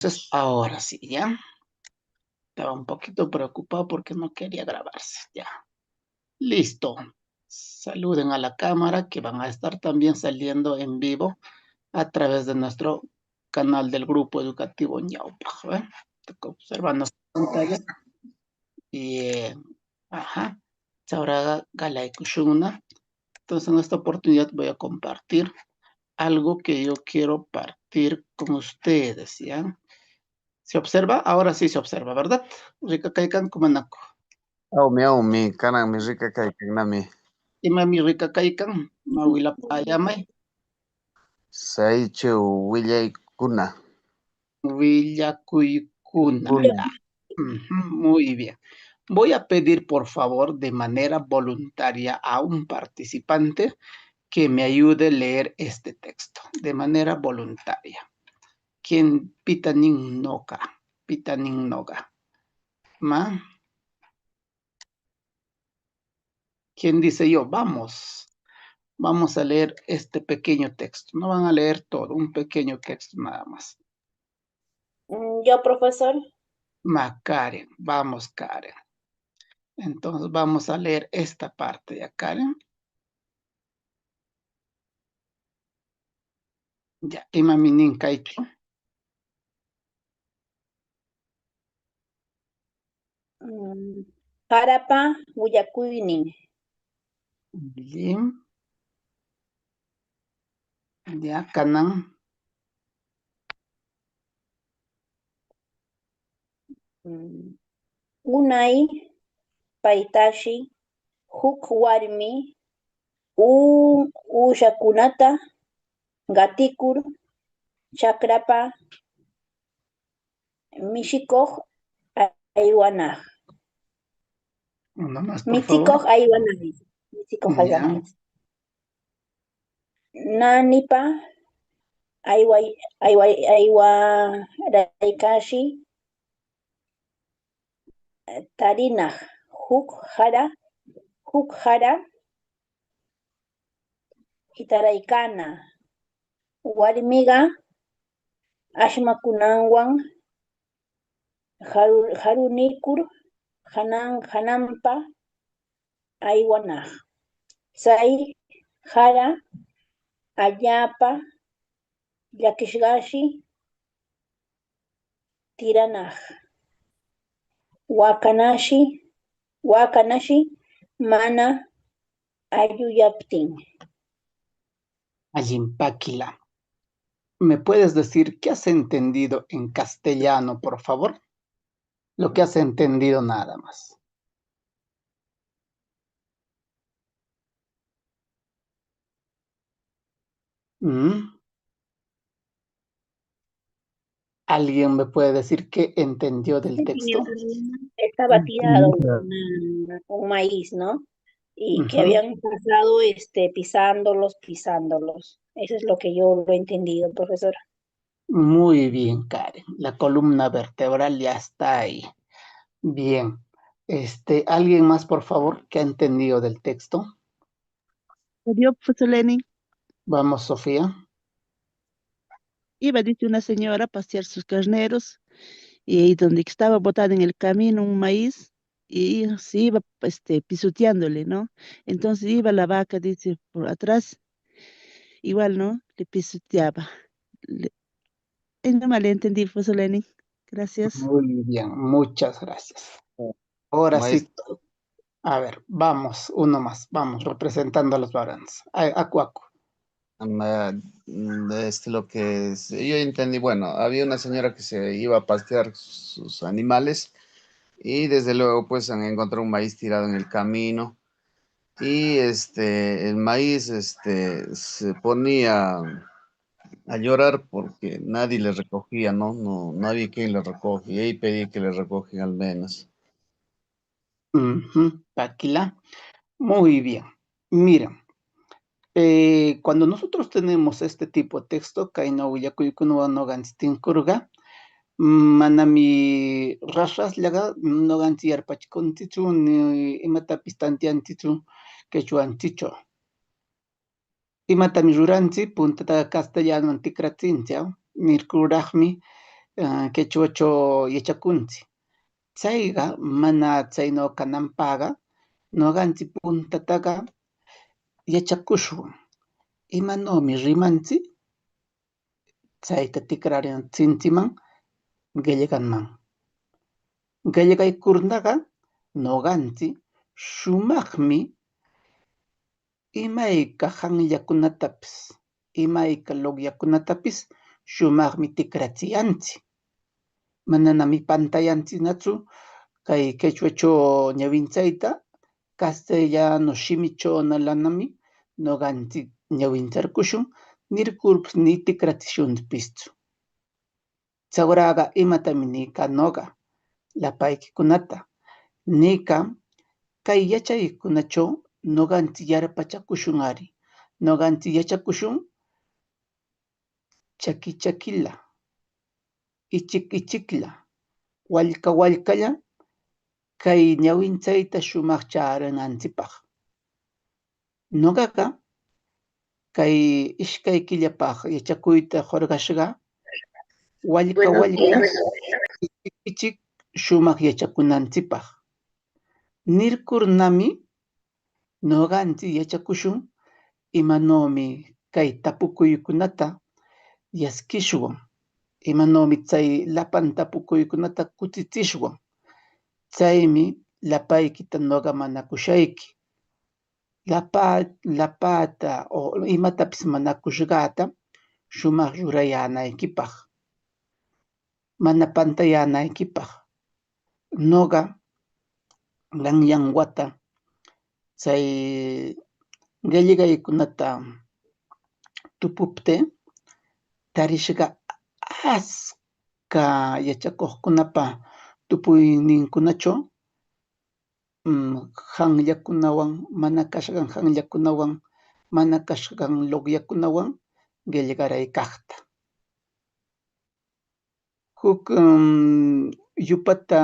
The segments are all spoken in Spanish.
Entonces, ahora sí, ¿ya? Estaba un poquito preocupado porque no quería grabarse, ya. Listo. Saluden a la cámara que van a estar también saliendo en vivo a través de nuestro canal del Grupo Educativo Ñaupa, ¿eh? Observan nuestra pantalla. Bien. Ajá. Ahora Galay Kushuna. Entonces, en esta oportunidad voy a compartir algo que yo quiero partir con ustedes, ¿ya? ¿Se observa? Ahora sí se observa, ¿verdad? Rika Kaikan Kumanako. Aumi, kanan mi rika kaykanmi. Imami Rika Kaikan, Mawila Payamay, Saichu willaykuna. Villacuicuna. Kuna. Muy bien. Voy a pedir, por favor, de manera voluntaria a un participante que me ayude a leer este texto, de manera voluntaria. ¿Quién Pitanin Noga? Pitanin Noga. ¿Ma? ¿Quién dice yo? Vamos. Vamos a leer este pequeño texto. No van a leer todo, un pequeño texto nada más. Yo, profesor. Karen, vamos, Karen. Entonces vamos a leer esta parte ya, Karen. Ya, imaminin kaichu. Harapa Huyakuynin. Lim. Ya, kanan. Unay Paitashi huk warmi ushakunata gatikur chakrapa mishikoq aywanaq. Uno más, por Michikoq favor. aywanaq. Michikoq Ya. aywanaq. Nanipa aywaraykashi tarinaq huk hara hitaraykana. Warmiga ashmakunawan harunikur hananpa aywanaq. Say hara allapa llakishqashi tiranaq. Wakanashi mana ayuyaptin. Allimpakila. ¿Me puedes decir qué has entendido en castellano, por favor? Lo que has entendido nada más. ¿Alguien me puede decir qué entendió del texto? Estaba tirado un maíz, ¿no? Y que habían pasado pisándolos. Eso es lo que yo lo he entendido, profesora. Muy bien, Karen. La columna vertebral ya está ahí. Bien. ¿Alguien más, por favor, que ha entendido del texto? Adiós, profesor Lenin. Vamos, Sofía. Iba, dice una señora, a pasear sus carneros y ahí donde estaba botada en el camino un maíz y se iba pisoteándole, ¿no? Entonces iba la vaca, dice, por atrás, igual, ¿no? Le pisoteaba. No mal entendí, profesor Lenin. Gracias. Muy bien, muchas gracias. Ahora sí, a ver, vamos, uno más, vamos, representando a los varones. Acuaco. Lo que yo entendí, bueno, había una señora que se iba a pastear sus animales y desde luego pues han encontrado un maíz tirado en el camino y el maíz se ponía a llorar porque nadie le recogía, ¿no? No había quien le recogía y pedí que le recogen al menos. Paquila. Muy bien. Miren, cuando nosotros tenemos este tipo de texto, kaino willakuykunuwa nogantinkurga, manami rasraslaga noganti yarpachkuntichu ni imatapis tantiantichu quechuantichu. Imatami ruranchi puntata castellano tikratzincha nirkuraqmi quechuacho yachakunsi. Chayqa mana chayno kananpaqa ñuqanchik puntataqa yachakushun. Imanawmi rimanchik chayta tikrarinchikman qillqanman. Qillqaykurnaqa ñuqanchik shumaqmi imayka qanllakunatapis, imayka logyakunatapis shumaqmi tikrachiyanchik. Mananami pantayanchiknachu kay quechuacho ñawinchayta, castellano shimichonallanami ñuqanchik ñawincharkushun, nirkurpis ni tikrachishunpischu. Chawraqa imatami nika ñuqa lapaykikunata. Nika kay yachaykunachaw ñuqanchik yarpachakushun ari. Ñuqanchik yachakushun chaki chakila, ichik ichikla, wallka wallkalla kay ñawinchayta shumaq charinanchikpaq. Ñuqaqa kay ishkay killapaq yachakuyta hurqashqa wallka wallka ichik ichik shumaq yachakunanchikpaq. Nirkurnami ñuqanchik yachakushun imanawmi kay tapukuykunata yaskishwan, imanawmi chay lapan tapukuykunata kutichishwan. Chaymi lapaykita ñuqa manakushayki. Lapata o imatapis manakushqata shumaq rurayanaykipaq, mana pantayanaykipaq. Ñuqa qanyan wata chay qillqaykunata tupupti tarishqa asqa yachakuqkunapa tupuyninkunachaw qanllakunawan, mana kashqan qanllakunawan, mana kashqan logyakunawan qillqaray kaqta. Huk yupata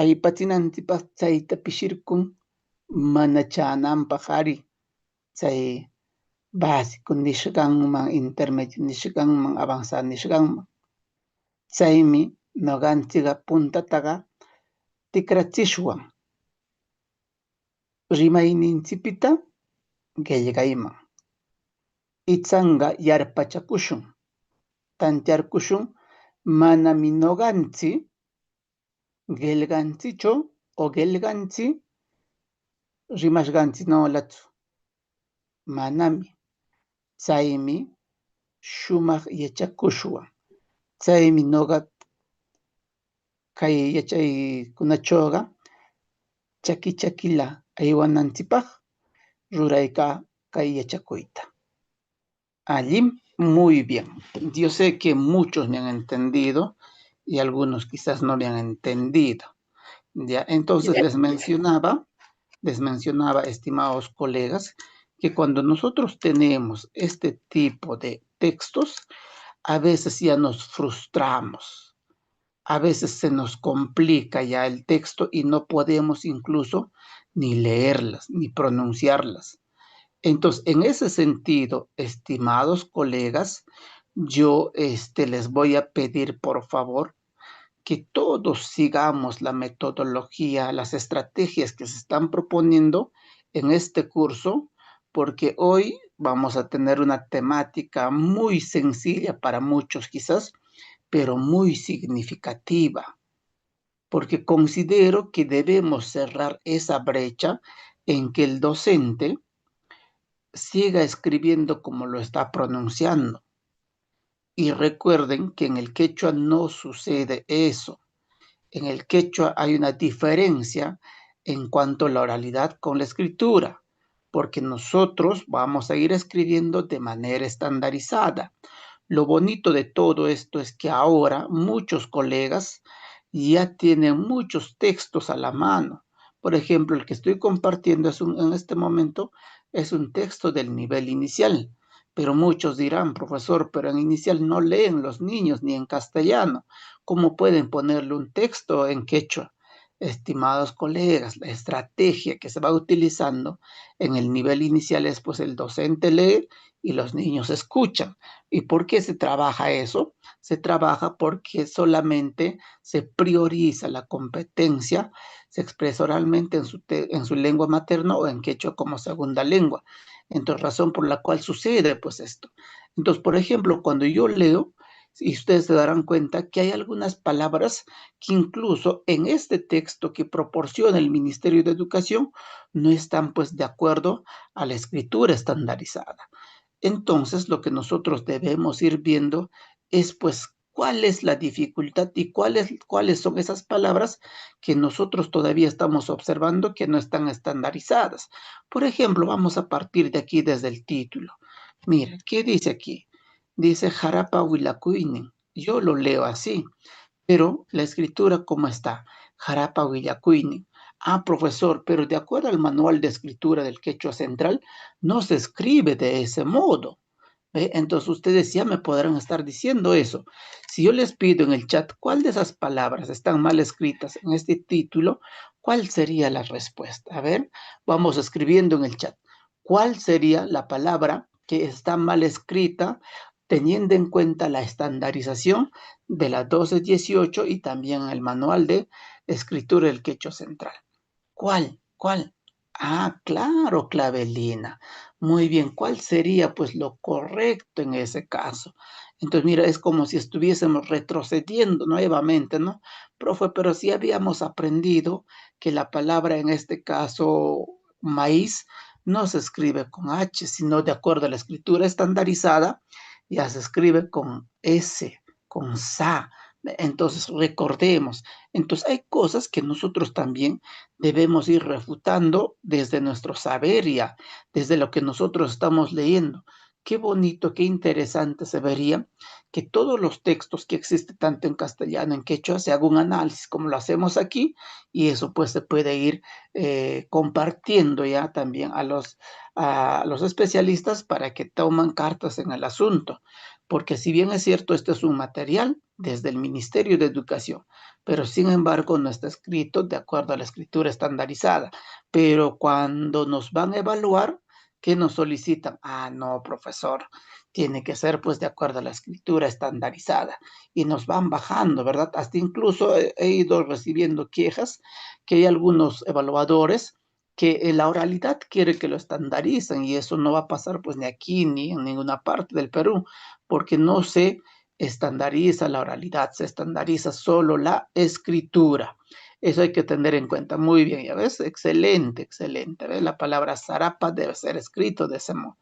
aypachinanchikpaq chayta pishirkun mana chananpaq ari, chay básico nishqanman, intermedio nishqanman, avanzado nishqanman. Chaymi ñuqanchikqa puntataqa tikrachishwan rimayninchikpita qillqayman. Ichanqa yarpachakushun, tantiarkushun manami ñuqanchik qillqanchikchu o qillqanchik rimashqanchiknawlachu. Manami. Chaymi shumaq yachakushwan. Chaymi ñuqa kay yachaykunachawqa chaki chakila aywananchikpaq rurayqa kay yachakuyta. Allim, muy bien. Yo sé que muchos me han entendido y algunos quizás no me han entendido. ¿Ya? Entonces les mencionaba, estimados colegas, que cuando nosotros tenemos este tipo de textos, a veces ya nos frustramos, a veces se nos complica ya el texto y no podemos incluso ni leerlas, ni pronunciarlas. Entonces, en ese sentido, estimados colegas, yo les voy a pedir, por favor, que todos sigamos la metodología, las estrategias que se están proponiendo en este curso, porque hoy vamos a tener una temática muy sencilla para muchos quizás, pero muy significativa, porque considero que debemos cerrar esa brecha en que el docente siga escribiendo como lo está pronunciando. Y recuerden que en el quechua no sucede eso. En el quechua hay una diferencia en cuanto a la oralidad con la escritura, porque nosotros vamos a ir escribiendo de manera estandarizada. Lo bonito de todo esto es que ahora muchos colegas ya tienen muchos textos a la mano. Por ejemplo, el que estoy compartiendo en este momento es un texto del nivel inicial, pero muchos dirán, profesor, pero en inicial no leen los niños ni en castellano. ¿Cómo pueden ponerle un texto en quechua? Estimados colegas, la estrategia que se va utilizando en el nivel inicial es pues el docente lee y los niños escuchan. ¿Y por qué se trabaja eso? se trabaja porque solamente se prioriza la competencia, se expresa oralmente en su lengua materna o en quechua como segunda lengua. Entonces, razón por la cual sucede pues esto. Entonces, por ejemplo, cuando yo leo, y ustedes se darán cuenta que hay algunas palabras que incluso en este texto que proporciona el Ministerio de Educación no están pues de acuerdo a la escritura estandarizada. Entonces, lo que nosotros debemos ir viendo es pues cuál es la dificultad y cuáles son esas palabras que nosotros todavía estamos observando que no están estandarizadas. Por ejemplo, vamos a partir de aquí desde el título. Mira, ¿qué dice aquí? Dice Jarapa Huilacuinen. Yo lo leo así, pero la escritura, ¿cómo está? Jarapa Huilacuinen. Ah, profesor, pero de acuerdo al manual de escritura del Quechua Central, no se escribe de ese modo. ¿Ve? Entonces ustedes ya me podrán estar diciendo eso. Si yo les pido en el chat cuál de esas palabras están mal escritas en este título, ¿cuál sería la respuesta? A ver, vamos escribiendo en el chat. ¿Cuál sería la palabra que está mal escrita teniendo en cuenta la estandarización de la 1218 y también el manual de escritura del Quechua Central? ¿Cuál? ¿Cuál? Ah, claro, Clavelina. Muy bien, ¿cuál sería pues lo correcto en ese caso? Entonces, mira, es como si estuviésemos retrocediendo nuevamente, ¿no? Profe, pero si habíamos aprendido que la palabra en este caso maíz no se escribe con H, sino de acuerdo a la escritura estandarizada, ya se escribe con S, con SA. Entonces, recordemos, entonces hay cosas que nosotros también debemos ir refutando desde nuestro saber ya, desde lo que nosotros estamos leyendo. Qué bonito, qué interesante se vería que todos los textos que existen tanto en castellano, en quechua, se haga un análisis como lo hacemos aquí y eso pues se puede ir compartiendo ya también a los especialistas para que tomen cartas en el asunto. Porque si bien es cierto, este es un material desde el Ministerio de Educación, pero sin embargo no está escrito de acuerdo a la escritura estandarizada. Pero cuando nos van a evaluar, ¿qué nos solicitan? Ah, no, profesor, tiene que ser pues de acuerdo a la escritura estandarizada. Y nos van bajando, ¿verdad? Hasta incluso he ido recibiendo quejas que hay algunos evaluadores que en la oralidad quiere que lo estandaricen y eso no va a pasar pues ni aquí ni en ninguna parte del Perú, porque no se estandariza la oralidad, se estandariza solo la escritura. Eso hay que tener en cuenta. Muy bien, ya ves, excelente, excelente. ¿Ves? La palabra zarapa debe ser escrito de ese modo.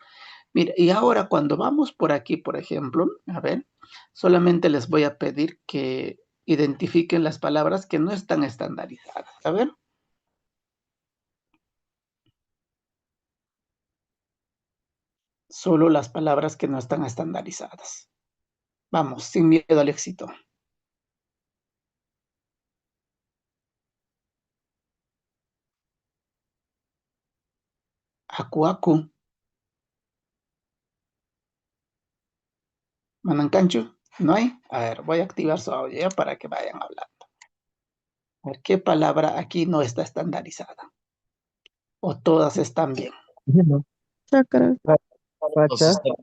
Mira, y ahora cuando vamos por aquí, por ejemplo, a ver, solamente les voy a pedir que identifiquen las palabras que no están estandarizadas. A ver. Solo las palabras que no están estandarizadas. Vamos, sin miedo al éxito. Acu, acu. Manancancho, ¿no hay? A ver, voy a activar su audio para que vayan hablando. A ver, ¿qué palabra aquí no está estandarizada? ¿O todas están bien? Chakra. Entonces, Pacha,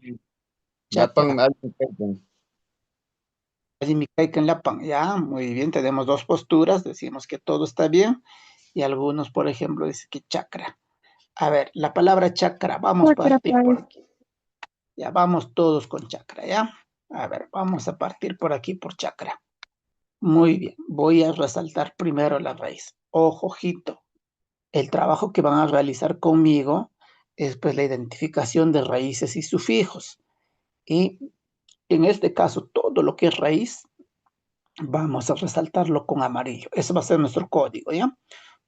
Chakra. Lapan. En Lapan. Ya, muy bien, tenemos dos posturas, decimos que todo está bien, y algunos, por ejemplo, dicen que chakra. A ver, la palabra chakra, vamos a partir por aquí. Ya, vamos todos con chakra, ¿ya? A ver, vamos a partir por aquí por chakra. Muy bien, voy a resaltar primero la raíz. Ojo, ojito. El trabajo que van a realizar conmigo es pues la identificación de raíces y sufijos. Y en este caso, todo lo que es raíz, vamos a resaltarlo con amarillo. Eso va a ser nuestro código, ¿ya?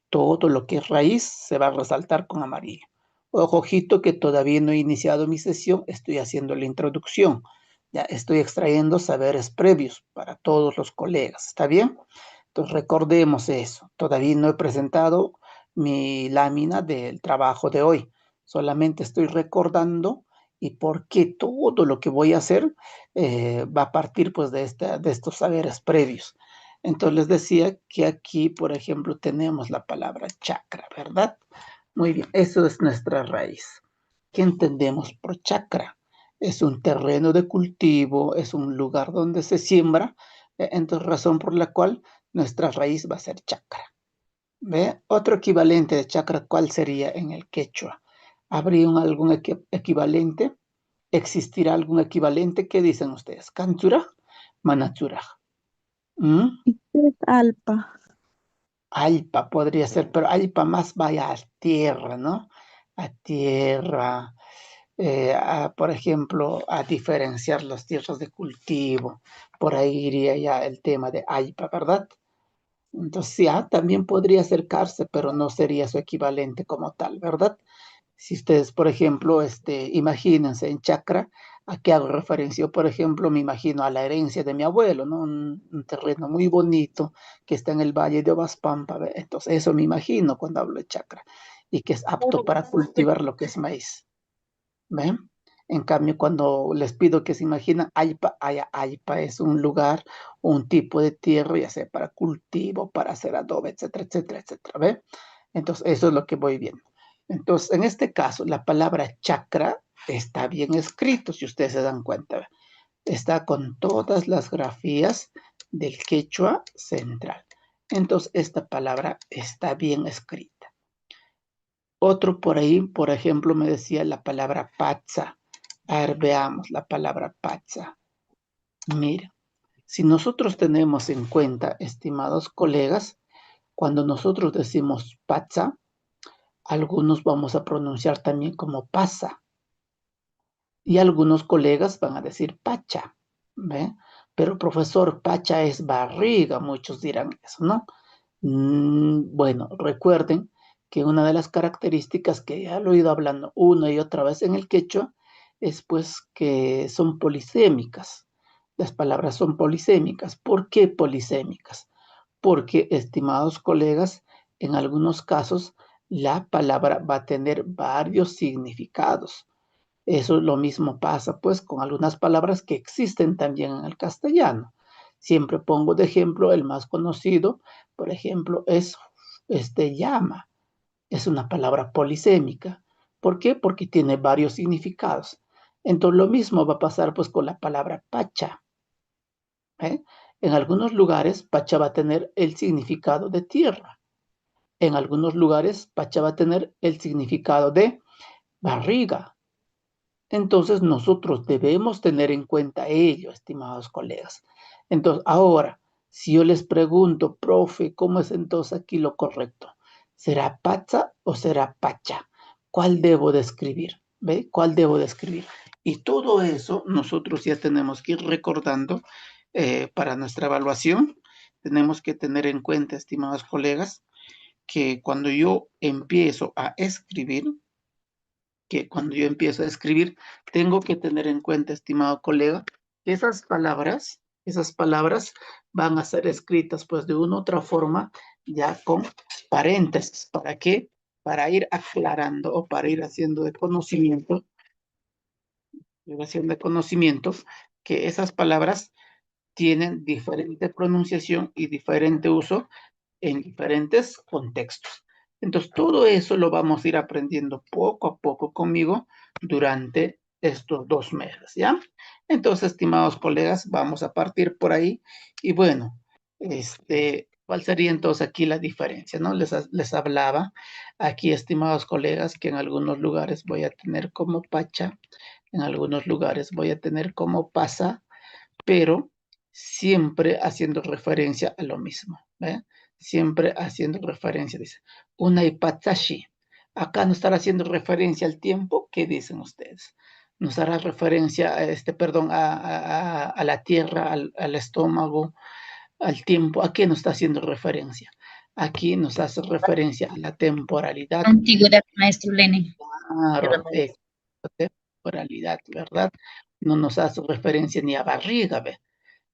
Todo lo que es raíz se va a resaltar con amarillo. Ojo, ojito, que todavía no he iniciado mi sesión, estoy haciendo la introducción. Ya estoy extrayendo saberes previos para todos los colegas, ¿está bien? Entonces recordemos eso. Todavía no he presentado mi lámina del trabajo de hoy. Solamente estoy recordando y por qué todo lo que voy a hacer va a partir pues de estos saberes previos. Entonces les decía que aquí, por ejemplo, tenemos la palabra chakra, ¿verdad? Muy bien, eso es nuestra raíz. ¿Qué entendemos por chakra? es un terreno de cultivo, es un lugar donde se siembra, entonces razón por la cual nuestra raíz va a ser chakra. ¿Ve? Otro equivalente de chakra, ¿cuál sería en el quechua? ¿Habría algún equivalente? ¿Existirá algún equivalente? ¿Qué dicen ustedes? ¿Kantura? ¿Manatura? ¿Mm? ¿Y qué es alpa? Alpa podría ser, pero alpa más vaya a tierra, ¿no? A tierra, por ejemplo, a diferenciar las tierras de cultivo. Por ahí iría ya el tema de alpa, ¿verdad? Entonces, ya también podría acercarse, pero no sería su equivalente como tal, ¿verdad? Si ustedes, por ejemplo, imagínense en chakra, ¿a qué hago referencia? Yo, por ejemplo, me imagino a la herencia de mi abuelo, ¿no? Un terreno muy bonito que está en el valle de Obaspampa, ¿ve? Entonces, eso me imagino cuando hablo de chakra y que es apto para cultivar lo que es maíz, ¿ven? En cambio, cuando les pido que se imaginen, Aypa es un lugar, un tipo de tierra, ya sea para cultivo, para hacer adobe, etcétera, etcétera, etcétera, ¿ve? Entonces, eso es lo que voy viendo. Entonces, en este caso, la palabra chakra está bien escrito, si ustedes se dan cuenta, ¿ve? Está con todas las grafías del quechua central. Entonces, esta palabra está bien escrita. Otro por ahí, por ejemplo, me decía la palabra patza. A ver, veamos la palabra patza. Mira, si nosotros tenemos en cuenta, estimados colegas, cuando nosotros decimos patza, algunos vamos a pronunciar también como pasa. Y algunos colegas van a decir pacha, ¿ve? Pero profesor, pacha es barriga, muchos dirán eso, ¿no? Bueno, recuerden que una de las características que ya lo he ido hablando una y otra vez en el quechua es pues que son polisémicas. Las palabras son polisémicas. ¿Por qué polisémicas? Porque, estimados colegas, en algunos casos la palabra va a tener varios significados. Eso lo mismo pasa pues con algunas palabras que existen también en el castellano. Siempre pongo de ejemplo el más conocido, por ejemplo, es llama. Es una palabra polisémica. ¿Por qué? Porque tiene varios significados. Entonces lo mismo va a pasar pues con la palabra pacha. ¿Eh? En algunos lugares pacha va a tener el significado de tierra. En algunos lugares pacha va a tener el significado de barriga. Entonces nosotros debemos tener en cuenta ello, estimados colegas. Entonces, ahora, si yo les pregunto, profe, ¿cómo es entonces aquí lo correcto? ¿Será pacha o será pacha? ¿Cuál debo de escribir? ¿Ve? ¿Cuál debo de escribir? Y todo eso nosotros ya tenemos que ir recordando para nuestra evaluación. Tenemos que tener en cuenta, estimados colegas, que cuando yo empiezo a escribir, tengo que tener en cuenta, estimado colega, que esas palabras van a ser escritas pues de una u otra forma, ya con paréntesis. ¿Para qué? Para ir aclarando o para ir haciendo de conocimiento, que esas palabras tienen diferente pronunciación y diferente uso en diferentes contextos. Entonces, todo eso lo vamos a ir aprendiendo poco a poco conmigo durante estos 2 meses, ¿ya? Entonces, estimados colegas, vamos a partir por ahí. Y bueno, ¿cuál sería entonces aquí la diferencia, no? Les hablaba aquí, estimados colegas, que en algunos lugares voy a tener como pacha, en algunos lugares voy a tener como pasa, pero siempre haciendo referencia a lo mismo, ¿ve? Siempre haciendo referencia, dice, una ipatashi. Acá no estará haciendo referencia al tiempo, ¿qué dicen ustedes? Nos hará referencia a perdón, a la tierra, al estómago, al tiempo. ¿A qué nos está haciendo referencia? Aquí nos hace referencia a la temporalidad. Antigüedad, maestro Lenin. Claro, temporalidad, ¿verdad? No nos hace referencia ni a barriga, ¿ve?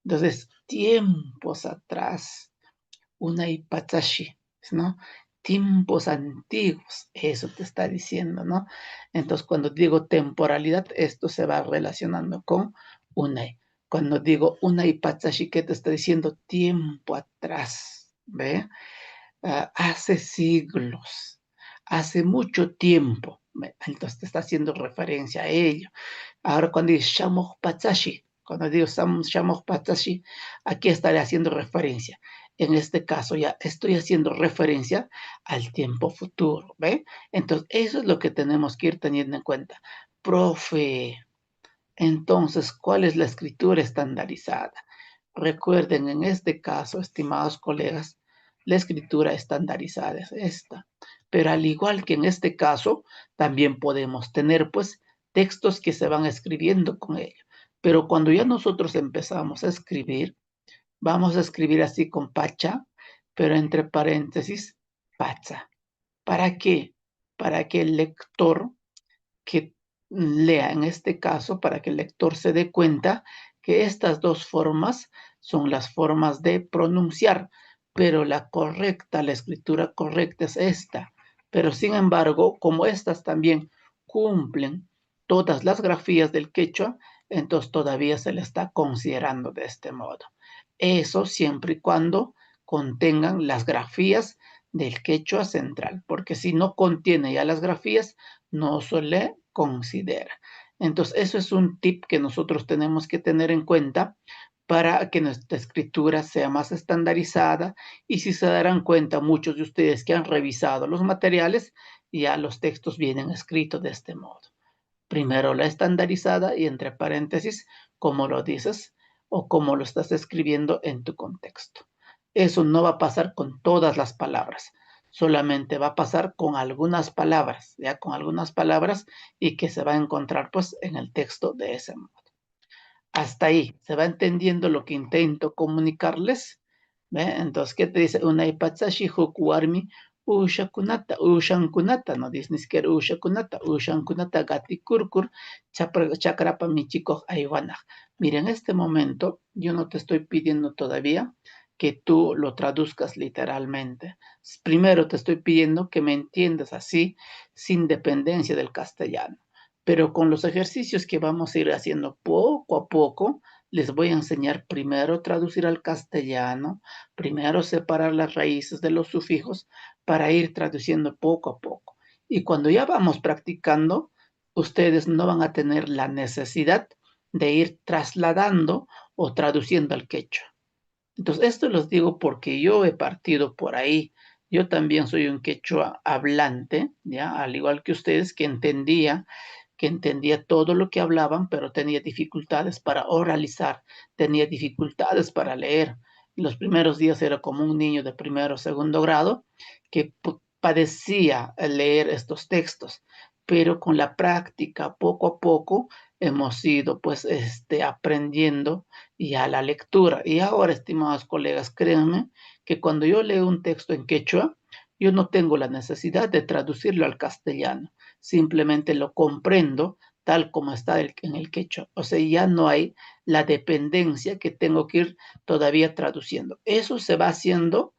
Entonces, tiempos atrás, una ipatashi, ¿no? Tiempos antiguos, eso te está diciendo, ¿no? Entonces, cuando digo temporalidad, esto se va relacionando con una. Cuando digo una ipatashi, ¿qué te está diciendo? Tiempo atrás, ¿ve? Hace siglos, hace mucho tiempo. Entonces te está haciendo referencia a ello. Ahora cuando digo shamoh patsashi, cuando digo shamoh patsashi, aquí estaré haciendo referencia. En este caso ya estoy haciendo referencia al tiempo futuro, ¿ve? Entonces, eso es lo que tenemos que ir teniendo en cuenta. Profe, entonces, ¿cuál es la escritura estandarizada? Recuerden, en este caso, estimados colegas, la escritura estandarizada es esta. Pero al igual que en este caso, también podemos tener, pues, textos que se van escribiendo con ello. Pero cuando ya nosotros empezamos a escribir, vamos a escribir así con pacha, pero entre paréntesis, pacha. ¿Para qué? Para que el lector que lea en este caso, para que el lector se dé cuenta que estas dos formas son las formas de pronunciar, pero la correcta, la escritura correcta es esta. Pero sin embargo, como estas también cumplen todas las grafías del quechua, entonces todavía se le está considerando de este modo. Eso siempre y cuando contengan las grafías del quechua central, porque si no contiene ya las grafías, no se le considera. Entonces, eso es un tip que nosotros tenemos que tener en cuenta para que nuestra escritura sea más estandarizada, y si se darán cuenta muchos de ustedes que han revisado los materiales, ya los textos vienen escritos de este modo. Primero la estandarizada y entre paréntesis, como lo dices o como lo estás escribiendo en tu contexto. Eso no va a pasar con todas las palabras, solamente va a pasar con algunas palabras, ya con algunas palabras, y que se va a encontrar pues en el texto de ese modo. Hasta ahí, ¿se va entendiendo lo que intento comunicarles? ¿Ve? Entonces, ¿qué te dice? Una ipatsashi hukuarmi ushankunata, no dice ni siquiera ushankunata gati kurkur, chakrapa michiko aywanaj. Mira, en este momento yo no te estoy pidiendo todavía que tú lo traduzcas literalmente. Primero te estoy pidiendo que me entiendas así, sin dependencia del castellano. Pero con los ejercicios que vamos a ir haciendo poco a poco, les voy a enseñar primero a traducir al castellano, primero separar las raíces de los sufijos para ir traduciendo poco a poco. Y cuando ya vamos practicando, ustedes no van a tener la necesidad de ir trasladando o traduciendo al quechua. Entonces, esto los digo porque yo he partido por ahí. Yo también soy un quechua hablante, ¿ya? Al igual que ustedes, que entendía todo lo que hablaban, pero tenía dificultades para oralizar, tenía dificultades para leer. Los primeros días era como un niño de primero o segundo grado que padecía leer estos textos, pero con la práctica, poco a poco, hemos ido pues aprendiendo ya la lectura. Y ahora, estimados colegas, créanme que cuando yo leo un texto en quechua, yo no tengo la necesidad de traducirlo al castellano, simplemente lo comprendo tal como está en el quechua. O sea, ya no hay la dependencia que tengo que ir todavía traduciendo. Eso se va haciendo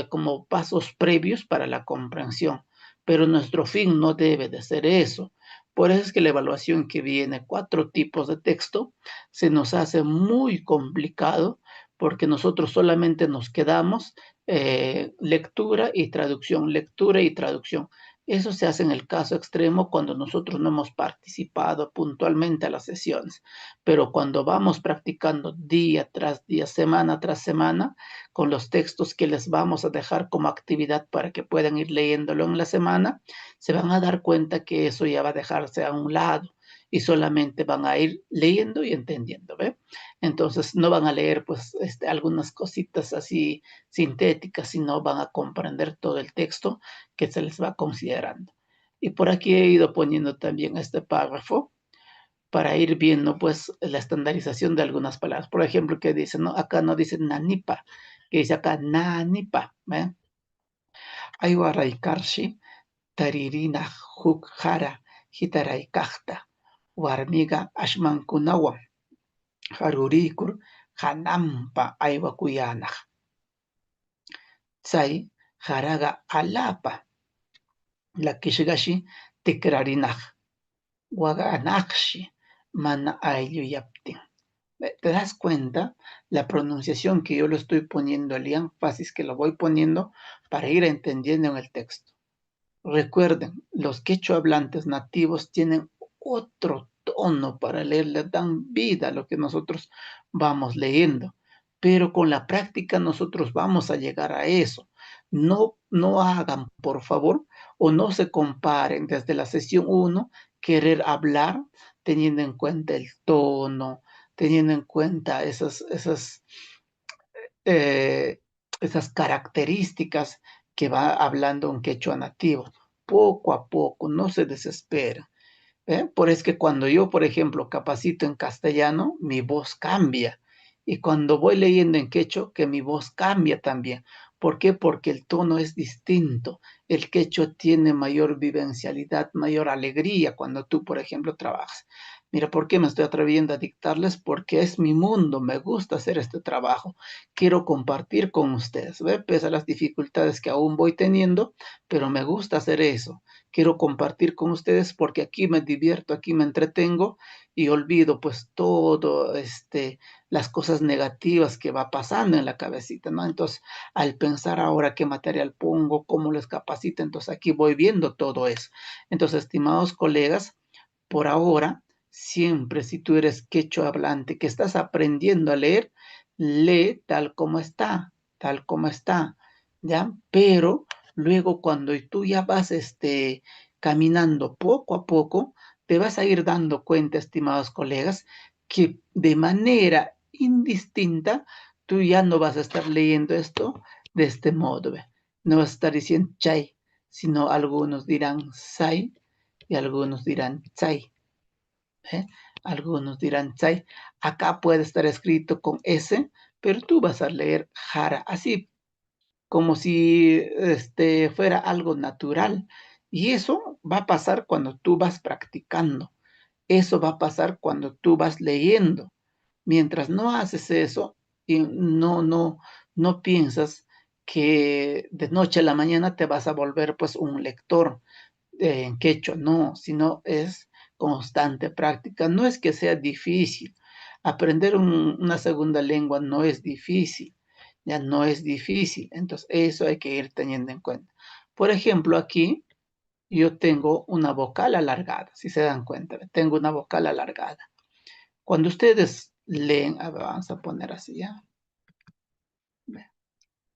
como pasos previos para la comprensión, pero nuestro fin no debe de ser eso. Por eso es que la evaluación que viene, 4 tipos de texto, se nos hace muy complicado porque nosotros solamente nos quedamos lectura y traducción, lectura y traducción. Eso se hace en el caso extremo cuando nosotros no hemos participado puntualmente a las sesiones, pero cuando vamos practicando día tras día, semana tras semana, con los textos que les vamos a dejar como actividad para que puedan ir leyéndolo en la semana, se van a dar cuenta que eso ya va a dejarse a un lado y solamente van a ir leyendo y entendiendo, ¿ve? Entonces no van a leer pues algunas cositas así sintéticas, sino van a comprender todo el texto que se les va considerando. Y por aquí he ido poniendo también este párrafo para ir viendo pues la estandarización de algunas palabras. Por ejemplo, que dice, ¿no? Acá no dice nanipa, que dice acá nanipa, ¿eh? Aywa raikarshi, taririna huk jara, hitaraikakta, warmiga ashmankunawan, harurikur, hanampa aywakuyanaj. Tsay jaraga alapa, la kishgashi tikrarinaj, waganakshi, mana ayuyaptin. ¿Te das cuenta? La pronunciación que yo lo estoy poniendo, el énfasis que lo voy poniendo para ir entendiendo en el texto. Recuerden, los quechua hablantes nativos tienen tono para leer, le dan vida a lo que nosotros vamos leyendo. Pero con la práctica nosotros vamos a llegar a eso. No hagan, por favor, o no se comparen desde la sesión 1, querer hablar teniendo en cuenta el tono, teniendo en cuenta esas características que va hablando un quechua nativo. Poco a poco, no se desespera. Por es que cuando yo, por ejemplo, capacito en castellano, mi voz cambia. Y cuando voy leyendo en quechua, que mi voz cambia también. ¿Por qué? Porque el tono es distinto. El quechua tiene mayor vivencialidad, mayor alegría cuando tú, por ejemplo, trabajas. Mira, ¿por qué me estoy atreviendo a dictarles? Porque es mi mundo, me gusta hacer este trabajo. Quiero compartir con ustedes, ¿ve? Pese a las dificultades que aún voy teniendo, pero me gusta hacer eso. Quiero compartir con ustedes porque aquí me divierto, aquí me entretengo y olvido pues todo, las cosas negativas que va pasando en la cabecita, ¿no? Entonces, al pensar ahora qué material pongo, cómo les capacito, entonces aquí voy viendo todo eso. Entonces, estimados colegas, por ahora, siempre si tú eres quechua hablante, que estás aprendiendo a leer, lee tal como está, ¿ya? Pero luego cuando tú ya vas caminando poco a poco, te vas a ir dando cuenta, estimados colegas, que de manera indistinta tú ya no vas a estar leyendo esto de este modo. ¿Ve? No vas a estar diciendo chay, sino algunos dirán sai y algunos dirán tsai. ¿Eh? Algunos dirán tsai. Acá puede estar escrito con S, pero tú vas a leer jara, así como si fuera algo natural. Y eso va a pasar cuando tú vas practicando. Eso va a pasar cuando tú vas leyendo. Mientras no haces eso y no piensas que de noche a la mañana te vas a volver pues un lector en quechua, no, sino es constante práctica. No es que sea difícil. Aprender una segunda lengua no es difícil, ya no es difícil. Entonces, eso hay que ir teniendo en cuenta. Por ejemplo, aquí yo tengo una vocal alargada, si se dan cuenta, tengo una vocal alargada. Cuando ustedes leen, a ver, vamos a poner así ya.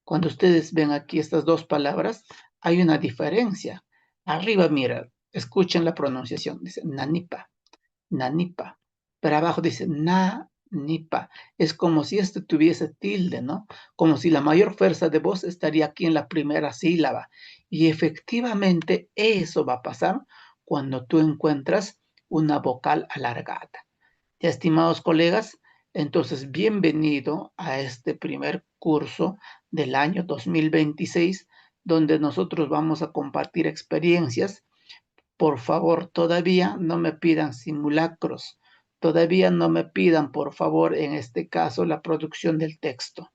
Cuando ustedes ven aquí estas dos palabras, hay una diferencia. Arriba, mira, escuchen la pronunciación. Dice nanipa, nanipa. Pero abajo dice nipa. Es como si esto tuviese tilde, ¿no? Como si la mayor fuerza de voz estaría aquí en la primera sílaba. Y efectivamente eso va a pasar cuando tú encuentras una vocal alargada. Ya, estimados colegas, entonces bienvenido a este primer curso del año 2026, donde nosotros vamos a compartir experiencias. Por favor, todavía no me pidan simulacros, todavía no me pidan, por favor, en este caso, la producción del texto.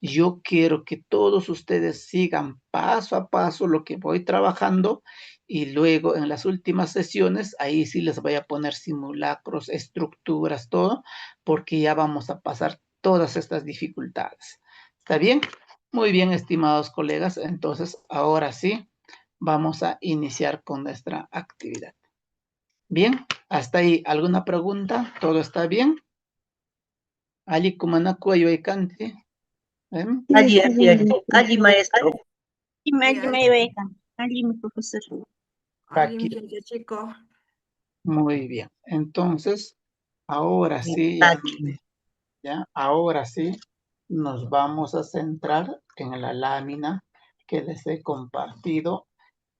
Yo quiero que todos ustedes sigan paso a paso lo que voy trabajando y luego en las últimas sesiones, ahí sí les voy a poner simulacros, estructuras, todo, porque ya vamos a pasar todas estas dificultades. ¿Está bien? Muy bien, estimados colegas. Entonces, ahora sí, vamos a iniciar con nuestra actividad. Bien, hasta ahí. ¿Alguna pregunta? ¿Todo está bien? Ali kumanaku ayuekanti. Allí, allí, maestro. Allí, mi profesor. Aquí. Chico. Muy bien. Entonces, ahora sí, ahora sí, nos vamos a centrar en la lámina que les he compartido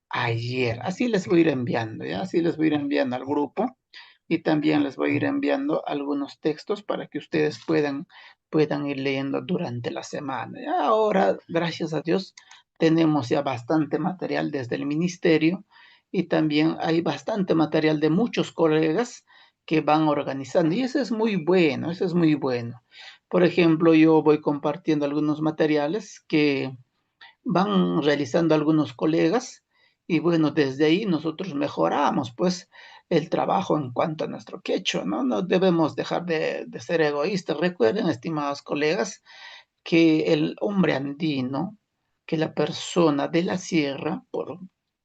ayer. Así les voy a ir enviando, ¿ya? Así les voy a ir enviando al grupo y también les voy a ir enviando algunos textos para que ustedes puedan ir leyendo durante la semana. ¿Ya? Ahora, gracias a Dios, tenemos ya bastante material desde el ministerio y también hay bastante material de muchos colegas que van organizando y eso es muy bueno, eso es muy bueno. Por ejemplo, yo voy compartiendo algunos materiales que van realizando algunos colegas y bueno, desde ahí nosotros mejoramos pues el trabajo en cuanto a nuestro quechua, ¿no? No debemos dejar de ser egoístas. Recuerden, estimados colegas, que el hombre andino, que la persona de la sierra, por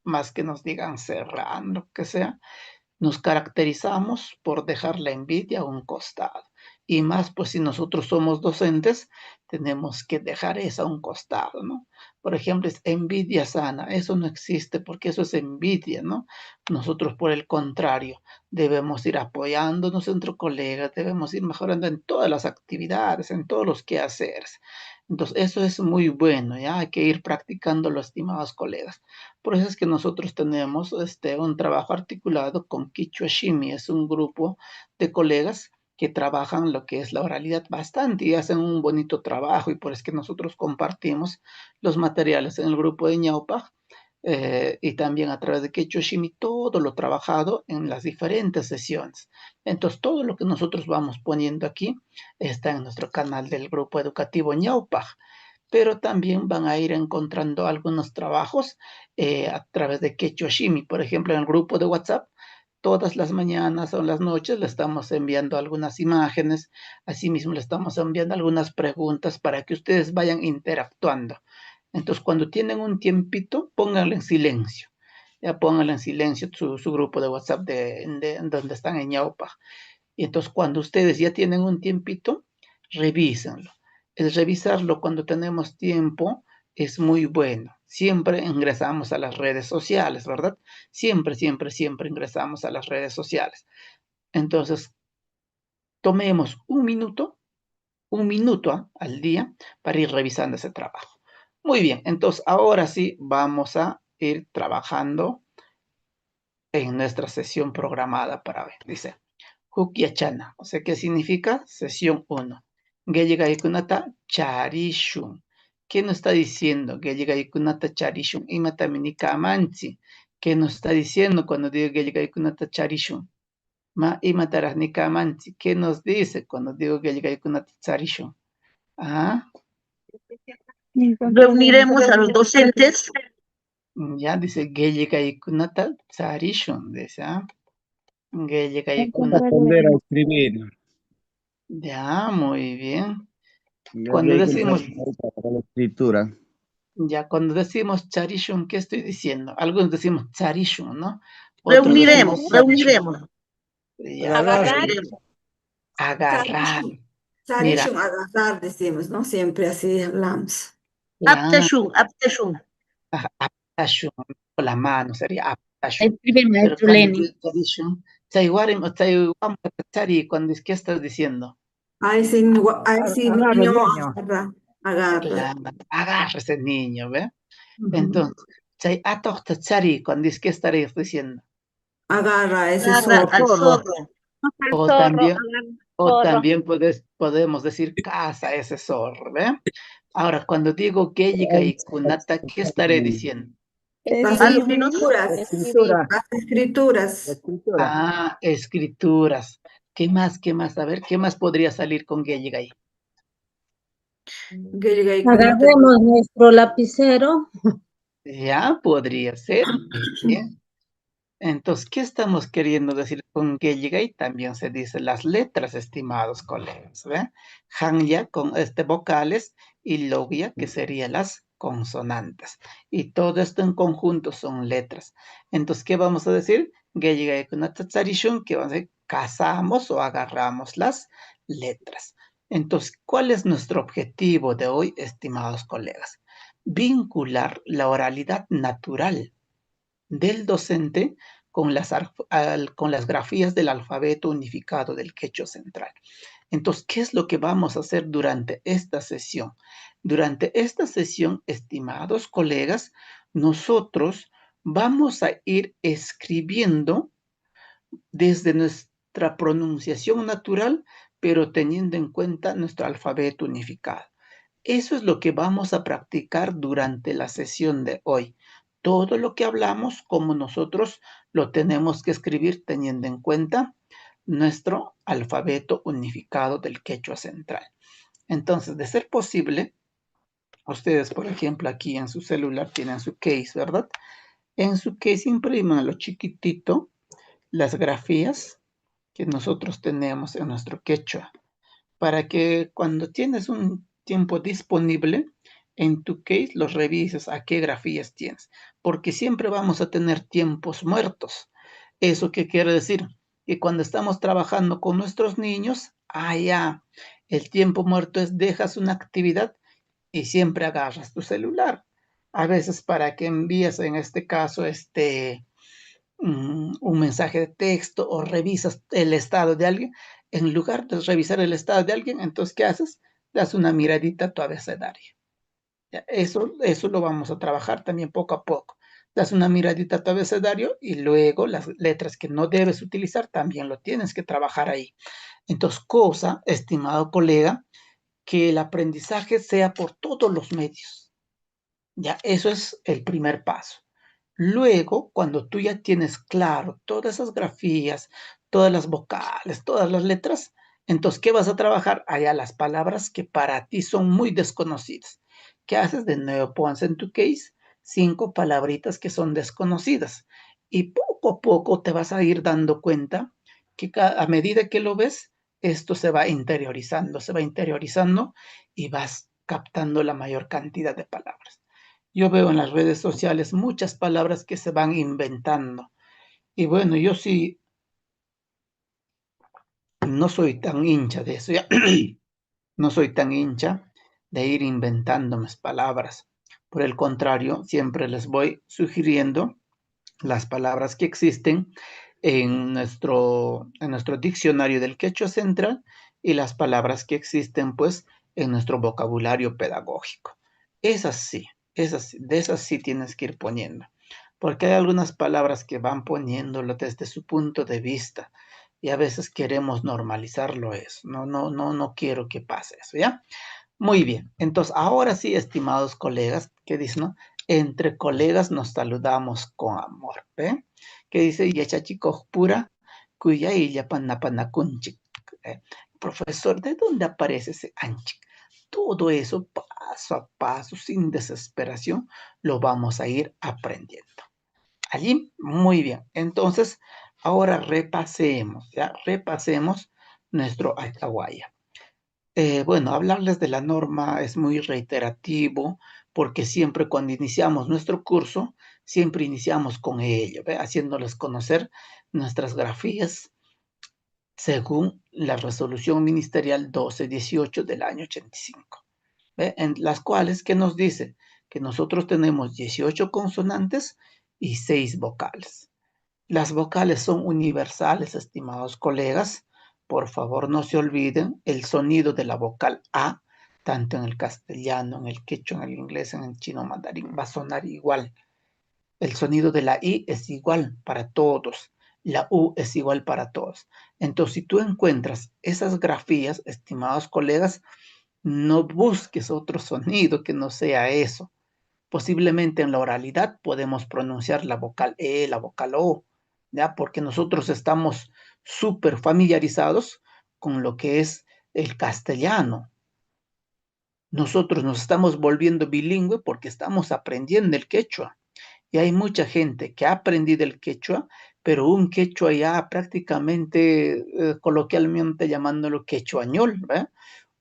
más que nos digan serrano, que sea, Nos caracterizamos por dejar la envidia a un costado. Y más, pues si nosotros somos docentes, tenemos que dejar eso a un costado, ¿no? Por ejemplo, es envidia sana. Eso no existe porque eso es envidia, ¿no? Nosotros, por el contrario, debemos ir apoyándonos entre colegas, debemos ir mejorando en todas las actividades, en todos los quehaceres. Entonces, eso es muy bueno, ¿ya? Hay que ir practicando, estimados colegas. Por eso es que nosotros tenemos un trabajo articulado con Kichwa Shimi, es un grupo de colegas que trabajan lo que es la oralidad bastante y hacen un bonito trabajo, y por eso es que nosotros compartimos los materiales en el grupo de Ñaupa, y también a través de Quechua Shimi todo lo trabajado en las diferentes sesiones. Entonces, todo lo que nosotros vamos poniendo aquí está en nuestro canal del grupo educativo Ñaupa, pero también van a ir encontrando algunos trabajos a través de Quechua Shimi. Por ejemplo, en el grupo de WhatsApp, todas las mañanas o las noches le estamos enviando algunas imágenes, asimismo le estamos enviando algunas preguntas para que ustedes vayan interactuando. Entonces, cuando tienen un tiempito, pónganlo en silencio. Ya pónganlo en silencio su grupo de WhatsApp donde están en Ñaupa. Y entonces, cuando ustedes ya tienen un tiempito, revísenlo. El revisarlo cuando tenemos tiempo es muy bueno. Siempre ingresamos a las redes sociales, ¿verdad? Siempre, siempre, siempre ingresamos a las redes sociales. Entonces, tomemos un minuto al día para ir revisando ese trabajo. Muy bien, entonces ahora sí vamos a ir trabajando en nuestra sesión programada para hoy. Dice, Hukiachana, o sea, ¿qué significa? Sesión 1. Gellegaikunata charishun. ¿Qué nos está diciendo? Gellegaikunata charishun. Imataminika amanchi. ¿Qué nos está diciendo cuando digo Gellegaikunata charishun? Ma imatarasnika amanchi. ¿Qué nos dice cuando digo Gellegaikunata charishun? Ah, Reuniremos a los docentes. ya dice Gellegaikunata charishun. Dice, Gellegaikunata. Aprender a escribir. Ya, muy bien. Ya Cuando hay que entrar decimos ahorita para la escritura. Ya, cuando decimos charishun, ¿qué estoy diciendo? Algunos decimos charishun, ¿no? Otros Reuniremos, decimos charishun. reuniremos. Ya, Agarrar. Reuniremos. agarrar. Mira, Charishun, agarrar, decimos, ¿no? Siempre así hablamos. la, Apteshun, apteshun. aptashun, con la mano sería aptashun. Escribe el Pero maestro cuando Lenin. digo charishun, chaywarim o chaywam chari, cuando es, ¿qué estás diciendo? A ese Agarra el niño niño. agarra, agarra. Agarra ese niño, ¿ve? Ujú. Entonces, chay atochta chari, cuando es, ¿qué estaréis diciendo? Agarra a ese Agarra zorro. al Zorro. zorro. Al O zorro, también, agarra al o zorro. también podemos decir caza ese zorro, ¿ve? Ahora, cuando digo Gelliga y Kunata, ¿qué estaré diciendo? Las A los Escribir, que nos escrituras, escribir. Escritura. las escrituras. Escritura. Ah, escrituras. ¿Qué más? ¿Qué más? A ver, ¿qué más podría salir con Gelliga ahí? Agarremos nuestro lapicero. Ya, podría ser. Bien. Entonces, ¿qué estamos queriendo decir con Gelliga? Y también se dice las letras, estimados colegas, ¿ve? Hanya con vocales y Logia, que serían las consonantes. Y todo esto en conjunto son letras. Entonces, ¿qué vamos a decir? Gelliga con Atatsarishun, que vamos a decir, cazamos o agarramos las letras. Entonces, ¿cuál es nuestro objetivo de hoy, estimados colegas? Vincular la oralidad natural del docente con las grafías del alfabeto unificado del quechua central. Entonces, ¿qué es lo que vamos a hacer durante esta sesión? Durante esta sesión, estimados colegas, nosotros vamos a ir escribiendo desde nuestra pronunciación natural, pero teniendo en cuenta nuestro alfabeto unificado. Eso es lo que vamos a practicar durante la sesión de hoy. Todo lo que hablamos, como nosotros lo tenemos que escribir teniendo en cuenta nuestro alfabeto unificado del quechua central. Entonces, de ser posible, ustedes, por ejemplo, aquí en su celular tienen su case, ¿verdad? En su case impriman lo chiquitito las grafías que nosotros tenemos en nuestro quechua, para que cuando tienes un tiempo disponible en tu case los revises a qué grafías tienes, porque siempre vamos a tener tiempos muertos. ¿Eso qué quiere decir? Que cuando estamos trabajando con nuestros niños, ya, el tiempo muerto es dejas una actividad y siempre agarras tu celular. A veces para que envíes, en este caso, un mensaje de texto o revisas el estado de alguien, en lugar de revisar el estado de alguien, entonces, ¿qué haces? Das una miradita a tu abecedario. Ya, eso lo vamos a trabajar también poco a poco. Das una miradita a tu abecedario y luego las letras que no debes utilizar también lo tienes que trabajar ahí. Entonces, cosa, estimado colega, que el aprendizaje sea por todos los medios. Ya, eso es el primer paso. Luego, cuando tú ya tienes claro todas esas grafías, todas las vocales, todas las letras, entonces, ¿qué vas a trabajar? Allá las palabras que para ti son muy desconocidas. ¿Qué haces? De nuevo, pones en tu case 5 palabritas que son desconocidas. Y poco a poco te vas a ir dando cuenta que a medida que lo ves, esto se va interiorizando y vas captando la mayor cantidad de palabras. Yo veo en las redes sociales muchas palabras que se van inventando. Y bueno, yo sí no soy tan hincha de eso, ¿ya? No soy tan hincha de ir inventando mis palabras. Por el contrario, siempre les voy sugiriendo las palabras que existen en nuestro diccionario del Quechua Central y las palabras que existen, pues, en nuestro vocabulario pedagógico. De esas sí tienes que ir poniendo, porque hay algunas palabras que van poniéndolo desde su punto de vista y a veces queremos normalizarlo eso. No, no, no, no quiero que pase eso, ¿ya? Muy bien, entonces ahora sí, estimados colegas, ¿qué dicen, no? Entre colegas nos saludamos con amor, ¿ve? ¿Qué dice? Yachachiko pura, cuya y yapanapanacunchik. Profesor, ¿de dónde aparece ese anchik? Todo eso paso a paso, sin desesperación, lo vamos a ir aprendiendo. Allí, muy bien. Entonces, ahora repasemos, ¿ya? Repasemos nuestro Alcahuaya. Bueno, hablarles de la norma es muy reiterativo porque siempre cuando iniciamos nuestro curso, siempre iniciamos con ello, ¿ve? Haciéndoles conocer nuestras grafías según la resolución ministerial 1218 del año 85, ¿ve? En las cuales, ¿qué nos dice? Que nosotros tenemos 18 consonantes y 6 vocales. Las vocales son universales, estimados colegas. Por favor, no se olviden, el sonido de la vocal A, tanto en el castellano, en el quechua, en el inglés, en el chino mandarín, va a sonar igual. El sonido de la I es igual para todos. La U es igual para todos. Entonces, si tú encuentras esas grafías, estimados colegas, no busques otro sonido que no sea eso. Posiblemente en la oralidad podemos pronunciar la vocal E, la vocal O, ¿ya? Porque nosotros estamos súper familiarizados con lo que es el castellano. Nosotros nos estamos volviendo bilingüe porque estamos aprendiendo el quechua. Y hay mucha gente que ha aprendido el quechua, pero un quechua ya prácticamente, coloquialmente llamándolo quechuañol, ¿verdad?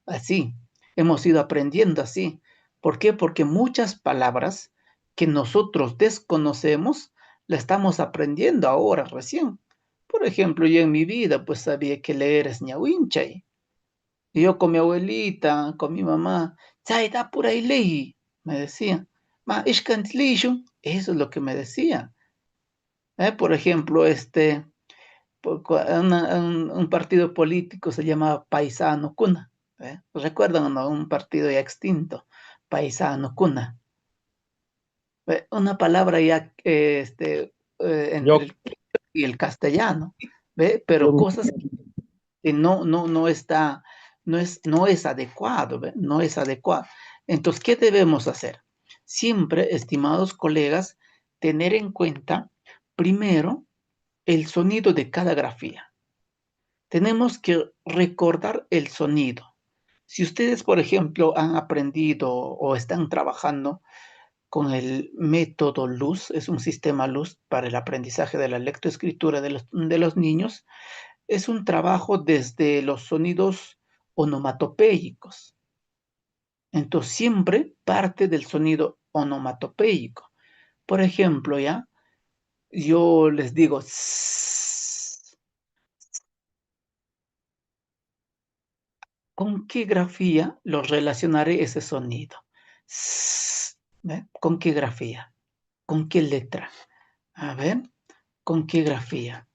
Así, hemos ido aprendiendo así. ¿Por qué? Porque muchas palabras que nosotros desconocemos, la estamos aprendiendo ahora recién. Por ejemplo, yo en mi vida pues sabía que leer es ñahuinchay. Y yo con mi abuelita, con mi mamá, "Chay, da por ahí leí", me decía. Ma, ishkantlishun, eso es lo que me decía. Por ejemplo, un partido político se llamaba Paisano Cuna. ¿Recuerdan o no? Un partido ya extinto, Paisano Cuna. Una palabra ya entre Yo, el y el castellano, ¿ve? Pero yo, cosas que no está, no es adecuado, ¿ve? No es adecuado. Entonces, ¿qué debemos hacer? Siempre, estimados colegas, tener en cuenta, primero, el sonido de cada grafía. Tenemos que recordar el sonido. Si ustedes, por ejemplo, han aprendido o están trabajando con el método LUZ, es un sistema LUZ para el aprendizaje de la lectoescritura de los niños, es un trabajo desde los sonidos onomatopéyicos. Entonces, siempre parte del sonido onomatopéyico. Por ejemplo, yo les digo, ¿con qué grafía lo relacionaré ese sonido? ¿Ve? ¿Con qué grafía? ¿Con qué letra? A ver, ¿con qué grafía?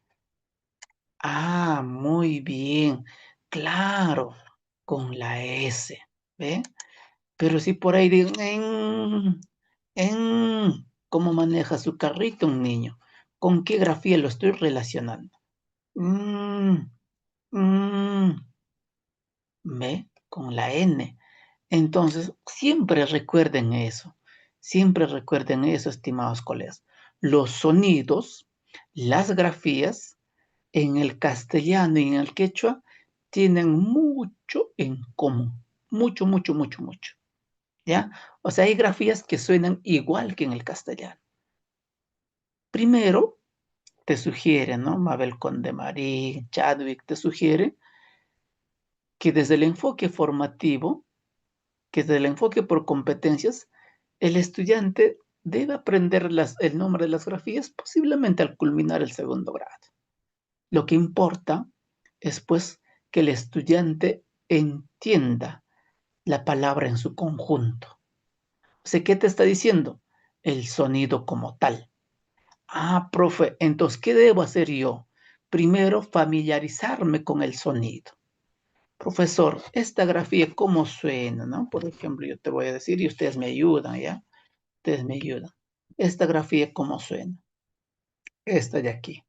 Ah, muy bien. Claro, con la S. ¿Ve? Pero si por ahí digo, ¿cómo maneja su carrito un niño? ¿Con qué grafía lo estoy relacionando? Mm, mm, ¿Ve? Con la N. Entonces, siempre recuerden eso, estimados colegas. Los sonidos, las grafías, en el castellano y en el quechua, tienen mucho en común. Mucho, mucho, mucho, mucho. ¿Ya? O sea, hay grafías que suenan igual que en el castellano. Primero, te sugiere, ¿no? Mabel Condemarí, Chadwick, te sugiere que desde el enfoque formativo, que desde el enfoque por competencias, el estudiante debe aprender el nombre de las grafías posiblemente al culminar el segundo grado. Lo que importa es, pues, que el estudiante entienda la palabra en su conjunto. O sea, ¿qué te está diciendo? El sonido como tal. Ah, profe, entonces, ¿qué debo hacer yo? Primero, familiarizarme con el sonido. Profesor, esta grafía, ¿cómo suena? ¿No? Por ejemplo, yo te voy a decir y ustedes me ayudan, ¿ya? Ustedes me ayudan. Esta grafía, ¿cómo suena? Esta de aquí.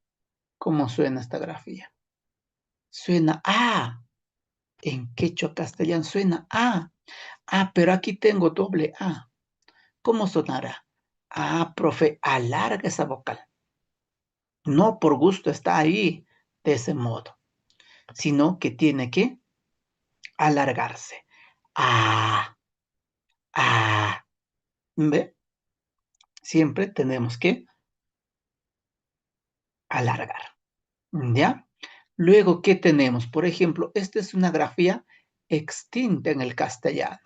¿Cómo suena esta grafía? Suena A. En quechua castellano suena A. Ah, pero aquí tengo doble A. ¿Cómo sonará? Ah, profe, alarga esa vocal. No por gusto está ahí de ese modo, sino que tiene que alargarse. Ah, ah. ¿Ve? Siempre tenemos que alargar. ¿Ya? Luego, ¿qué tenemos? Por ejemplo, esta es una grafía extinta en el castellano.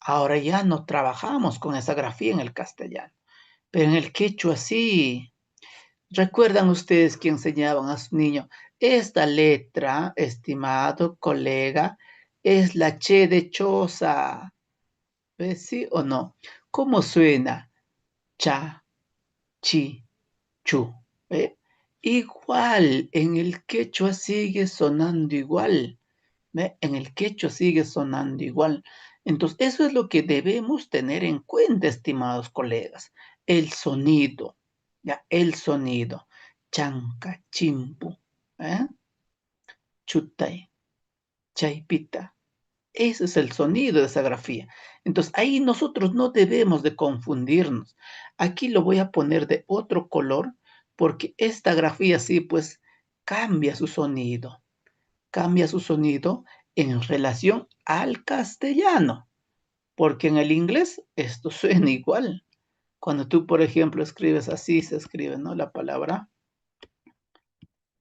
Ahora ya no trabajamos con esa grafía en el castellano, pero en el quechua sí. ¿Recuerdan ustedes que enseñaban a sus niños? Esta letra, estimado colega, es la che de choza. ¿Ves? ¿Sí o no? ¿Cómo suena? Cha, chi, chu. ¿Ve? Igual, en el quechua sigue sonando igual. ¿Ve? En el quechua sigue sonando igual. Entonces, eso es lo que debemos tener en cuenta, estimados colegas. El sonido, ¿ya? El sonido. Chanca, chimpu, ¿eh? Chutay, chaipita. Ese es el sonido de esa grafía. Entonces, ahí nosotros no debemos de confundirnos. Aquí lo voy a poner de otro color porque esta grafía sí, pues, cambia su sonido en relación al castellano, porque en el inglés esto suena igual. Cuando tú, por ejemplo, escribes así, se escribe, ¿no? La palabra,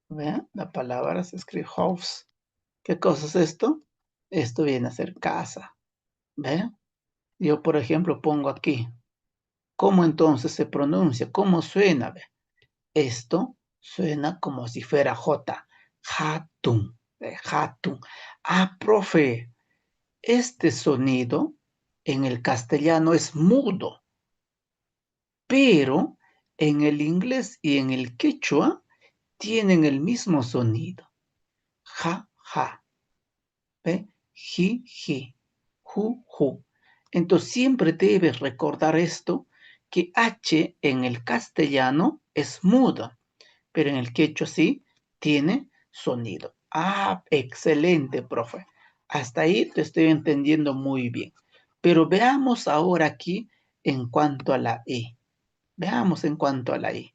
¿vean? La palabra se escribe house. ¿Qué cosa es esto? Esto viene a ser casa, ¿vean? Yo, por ejemplo, pongo aquí, ¿cómo entonces se pronuncia? ¿Cómo suena? ¿Ve? Esto suena como si fuera J, hatun, hatun. Ah, profe, este sonido en el castellano es mudo, pero en el inglés y en el quechua tienen el mismo sonido. Ja, ja, ¿ve? Ji, ji, ju, ju. Entonces siempre debes recordar esto, que H en el castellano es mudo, pero en el quechua sí tiene sonido. Ah, excelente, profe. Hasta ahí te estoy entendiendo muy bien. Pero veamos ahora aquí en cuanto a la I. Veamos en cuanto a la I.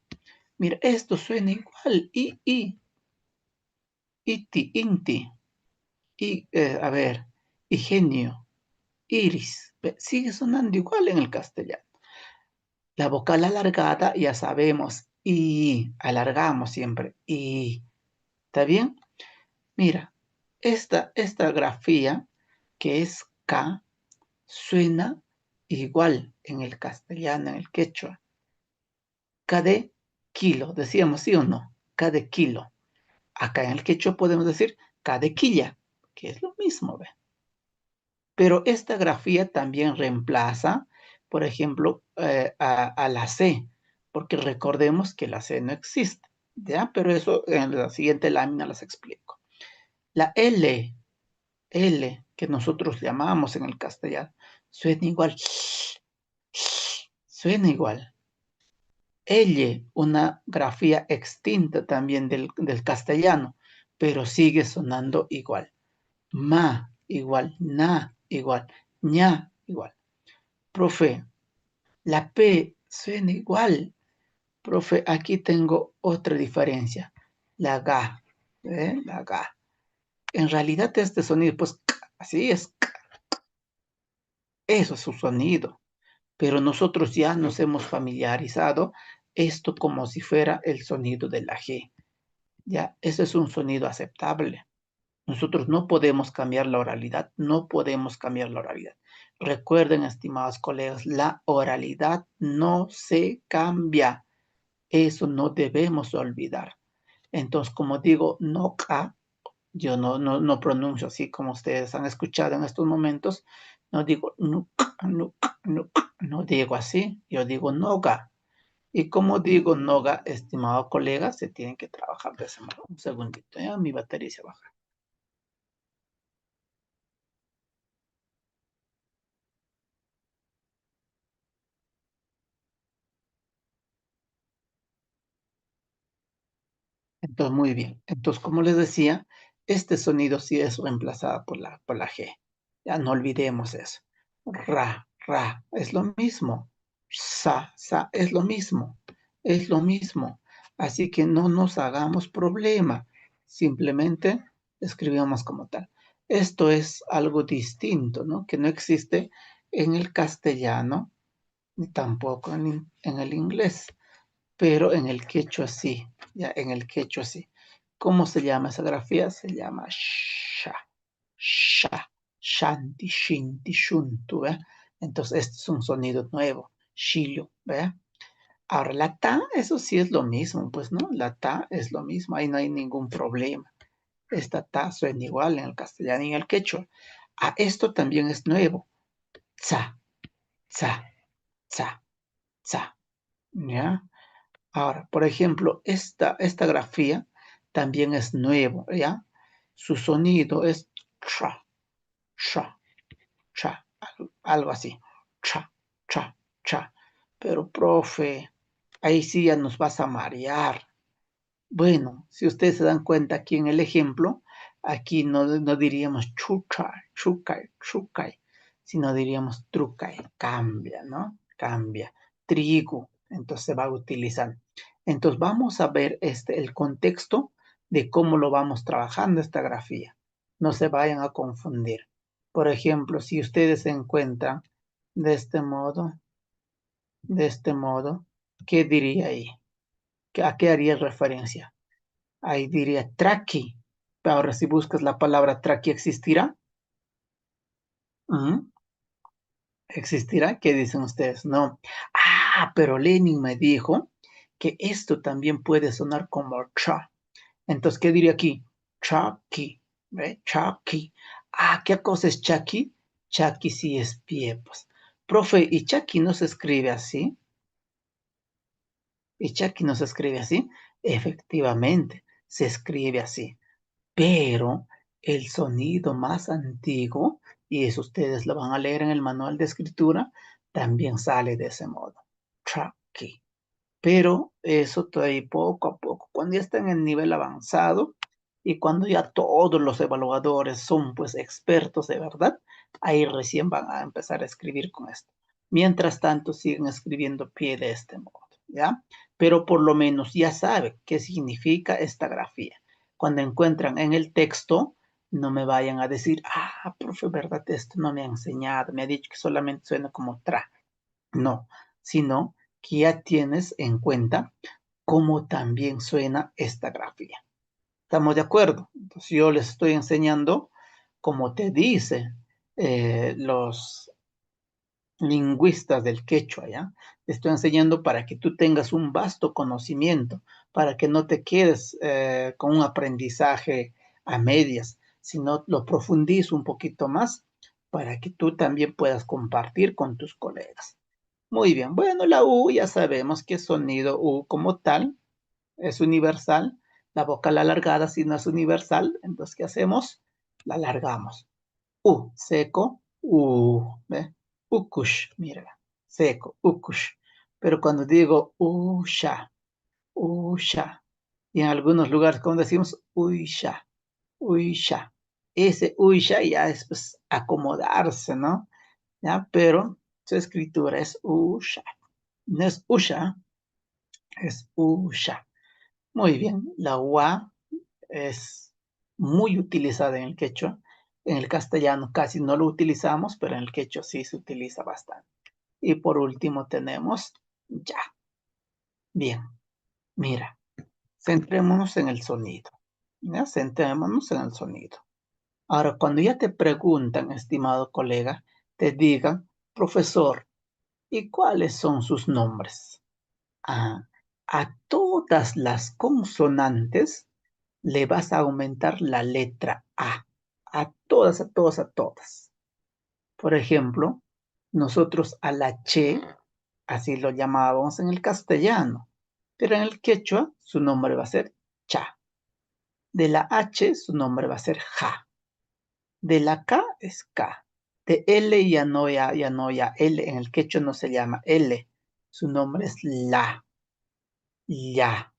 Mira, esto suena igual. Iti, inti. A ver, ingenio, iris. Sigue sonando igual en el castellano. La vocal alargada, ya sabemos, y alargamos siempre. Y, ¿está bien? Mira, esta grafía, que es K, suena igual en el castellano, en el quechua. Kade, kilo, decíamos, ¿sí o no? Cada kilo. Acá en el quechua podemos decir cada quilla, que es lo mismo, ¿ve? Pero esta grafía también reemplaza, por ejemplo, a la C, porque recordemos que la C no existe, ¿ya? Pero eso en la siguiente lámina las explico. La L, que nosotros llamamos en el castellano, suena igual, suena igual. Elle, una grafía extinta también del castellano, pero sigue sonando igual. Ma, igual, na, igual, ña, igual. Profe, la P suena igual. Profe, aquí tengo otra diferencia. La ga, ¿eh? La ga. En realidad este sonido, pues, así es. Eso es su sonido. Pero nosotros ya nos hemos familiarizado esto como si fuera el sonido de la G. Ya, ese es un sonido aceptable. Nosotros no podemos cambiar la oralidad, no podemos cambiar la oralidad. Recuerden, estimados colegas, la oralidad no se cambia. Eso no debemos olvidar. Entonces, como digo, noca, yo no pronuncio así como ustedes han escuchado en estos momentos. No digo nuca, nuca, nuca, no digo así, yo digo noga. Y como digo noga, estimado colega, se tienen que trabajar de ese modo. Un segundito, ya mi batería se baja. Entonces, muy bien. Entonces, como les decía, este sonido sí es reemplazado por la G. Ya no olvidemos eso. Ra, es lo mismo. Sa, es lo mismo. Es lo mismo. Así que no nos hagamos problema. Simplemente escribamos como tal. Esto es algo distinto, ¿no? Que no existe en el castellano, ni tampoco en el inglés, pero en el quechua sí, ya en el quechua sí. ¿Cómo se llama esa grafía? Se llama shanti, shinti, shuntu, ¿ve? Entonces, este es un sonido nuevo, shilu, ¿ve? Ahora, la ta, eso sí es lo mismo, pues, ¿no? La ta es lo mismo, ahí no hay ningún problema. Esta ta suena igual en el castellano y en el quechua. Ah, esto también es nuevo. Tsa, tsa, tsa, tsa, ¿ya? Ahora, por ejemplo, esta grafía también es nuevo, ¿ya? Su sonido es cha, cha, cha, algo así. Cha, cha, cha. Pero, profe, ahí sí ya nos vas a marear. Bueno, si ustedes se dan cuenta aquí en el ejemplo, aquí no diríamos chucha, chucay, chucay, sino diríamos trucay, cambia, ¿no? Cambia. Trigo, entonces se va a utilizar. Entonces vamos a ver el contexto de cómo lo vamos trabajando esta grafía. No se vayan a confundir. Por ejemplo, si ustedes se encuentran de este modo, ¿qué diría ahí? ¿A qué haría referencia? Ahí diría traqui. Ahora, si buscas la palabra traqui, ¿existirá? ¿Mm? ¿Existirá? ¿Qué dicen ustedes? No. Ah, pero Lenin me dijo que esto también puede sonar como cha. Entonces, ¿qué diría aquí? Chaki. ¿Ve? Chaki. Ah, ¿qué cosa es chaki? Chaki sí es pie, pues. Profe, ¿y chaki no se escribe así? ¿Y chaki no se escribe así? Efectivamente, se escribe así. Pero el sonido más antiguo, y eso ustedes lo van a leer en el manual de escritura, también sale de ese modo. Traki. Pero eso todavía poco a poco, cuando ya está en el nivel avanzado y cuando ya todos los evaluadores son pues expertos de verdad, ahí recién van a empezar a escribir con esto. Mientras tanto siguen escribiendo pie de este modo, ¿ya? Pero por lo menos ya sabe qué significa esta grafía. Cuando encuentran en el texto, no me vayan a decir, ah, profe, verdad, esto no me ha enseñado, me ha dicho que solamente suena como tra. No, sino que ya tienes en cuenta cómo también suena esta grafía. ¿Estamos de acuerdo? Entonces yo les estoy enseñando cómo te dice los lingüistas del quechua, ¿ya? Te estoy enseñando para que tú tengas un vasto conocimiento, para que no te quedes con un aprendizaje a medias, sino lo profundizo un poquito más para que tú también puedas compartir con tus colegas. Muy bien, bueno, la U ya sabemos que sonido U como tal es universal. La vocal alargada, si no es universal, entonces, ¿qué hacemos? La alargamos. U, seco, ¿ve? Ukush, mira, seco, ukush. Pero cuando digo usha, usha, y en algunos lugares, como decimos, uisha, uisha. Ese uisha ya es pues acomodarse, ¿no? ¿Ya? Pero su escritura es usha. No es usha, es usha. Muy bien, la UA es muy utilizada en el quechua. En el castellano casi no lo utilizamos, pero en el quechua sí se utiliza bastante. Y por último tenemos ya. Bien, mira, centrémonos en el sonido. ¿Ya? Centrémonos en el sonido. Ahora, cuando ya te preguntan, estimado colega, te digan, profesor, ¿y cuáles son sus nombres? Ah, a todas las consonantes le vas a aumentar la letra A. A todas, a todas, a todas. Por ejemplo, nosotros a la che, así lo llamábamos en el castellano, pero en el quechua su nombre va a ser cha. De la H su nombre va a ser ja. De la K es K. De L ya no, ya no, ya L en el quechua no se llama L. Su nombre es la, ya.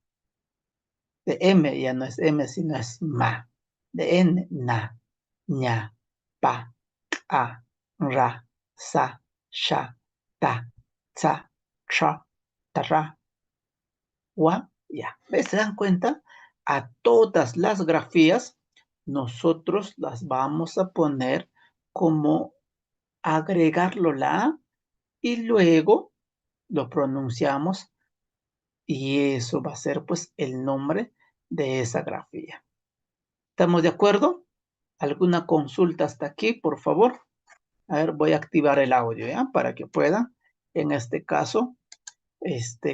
De M ya no es M, sino es ma. De N, na, ña, pa, a, ra, sa, sha, ta, tsa, tra, tra, wa, ya. ¿Ves? ¿Se dan cuenta? A todas las grafías nosotros las vamos a poner como agregarlo la A y luego lo pronunciamos y eso va a ser pues el nombre de esa grafía. ¿Estamos de acuerdo? ¿Alguna consulta hasta aquí, por favor? A ver, voy a activar el audio, ¿ya? Para que pueda, en este caso,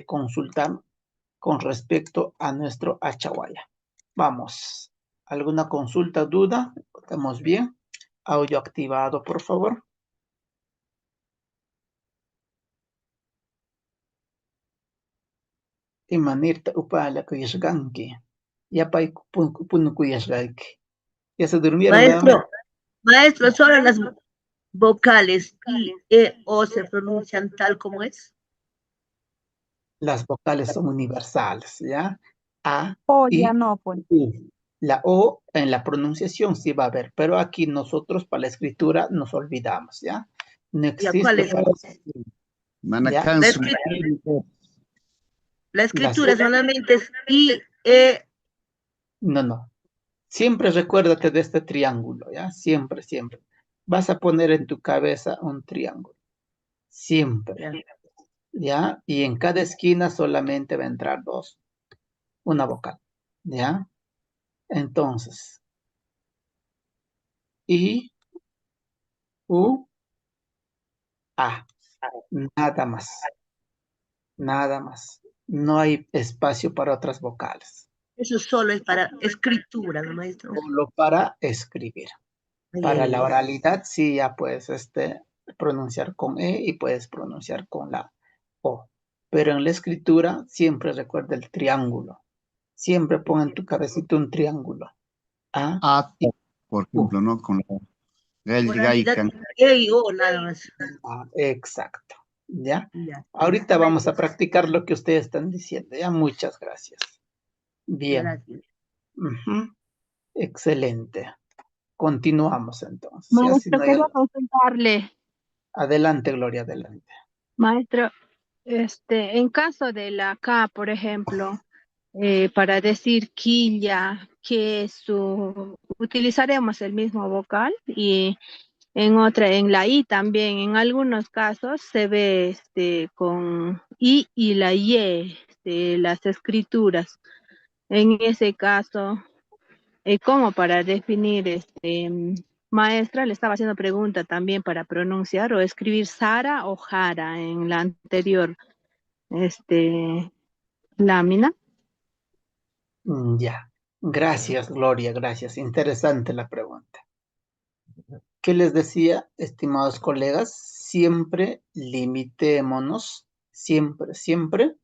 consultar con respecto a nuestro Achaguaya. Vamos. ¿Alguna consulta, duda? ¿Estamos bien? Audio activado, por favor. Imanirta upala kuyashganki. Yapay punu kuyashgayki. ¿Ya se durmieron nuevamente? Maestro, solo las vocales I, E, O se pronuncian tal como es. Las vocales son universales, ¿ya? A, O I, ya no, pues. U. La O en la pronunciación sí va a haber, pero aquí nosotros para la escritura nos olvidamos, ¿ya? No ¿Y a cuál existe es? para la escritura, ¿ya? La, Manacansu. la Las, escritura solamente es I, E. no. Siempre recuérdate de este triángulo, ¿ya? Siempre, siempre. Vas a poner en tu cabeza un triángulo. Siempre, ¿ya? Y en cada esquina solamente va a entrar dos. Una vocal, ¿ya? Entonces, I, U, A. Nada más. Nada más. No hay espacio para otras vocales. Eso solo es para escritura, ¿no, maestro? Solo para escribir. Para la oralidad sí ya puedes pronunciar con E y puedes pronunciar con la O. Pero en la escritura siempre recuerda el triángulo. Siempre pon en tu cabecita un triángulo. A, A, I, por U. ejemplo, ¿no? Con la Oralidad Gaikan. E y O nada más. Exacto. ¿Ya? Ya. Ahorita vamos a practicar lo que ustedes están diciendo. Ya, muchas gracias. Bien. Gracias. Excelente. Continuamos entonces. ¿Ya? Si Maestro, no hay quería consultarle, Adelante, Gloria, adelante. maestro, en caso de la K, por ejemplo, para decir quilla, queso, utilizaremos el mismo vocal y en la I también, en algunos casos se ve con I y la Y, las escrituras. En ese caso, como para definir maestra le estaba haciendo pregunta también para pronunciar o escribir Sara o Jara en la anterior lámina. Ya. Gracias, Gloria, gracias. Interesante la pregunta. ¿Qué les decía, estimados colegas? Siempre limitémonos, siempre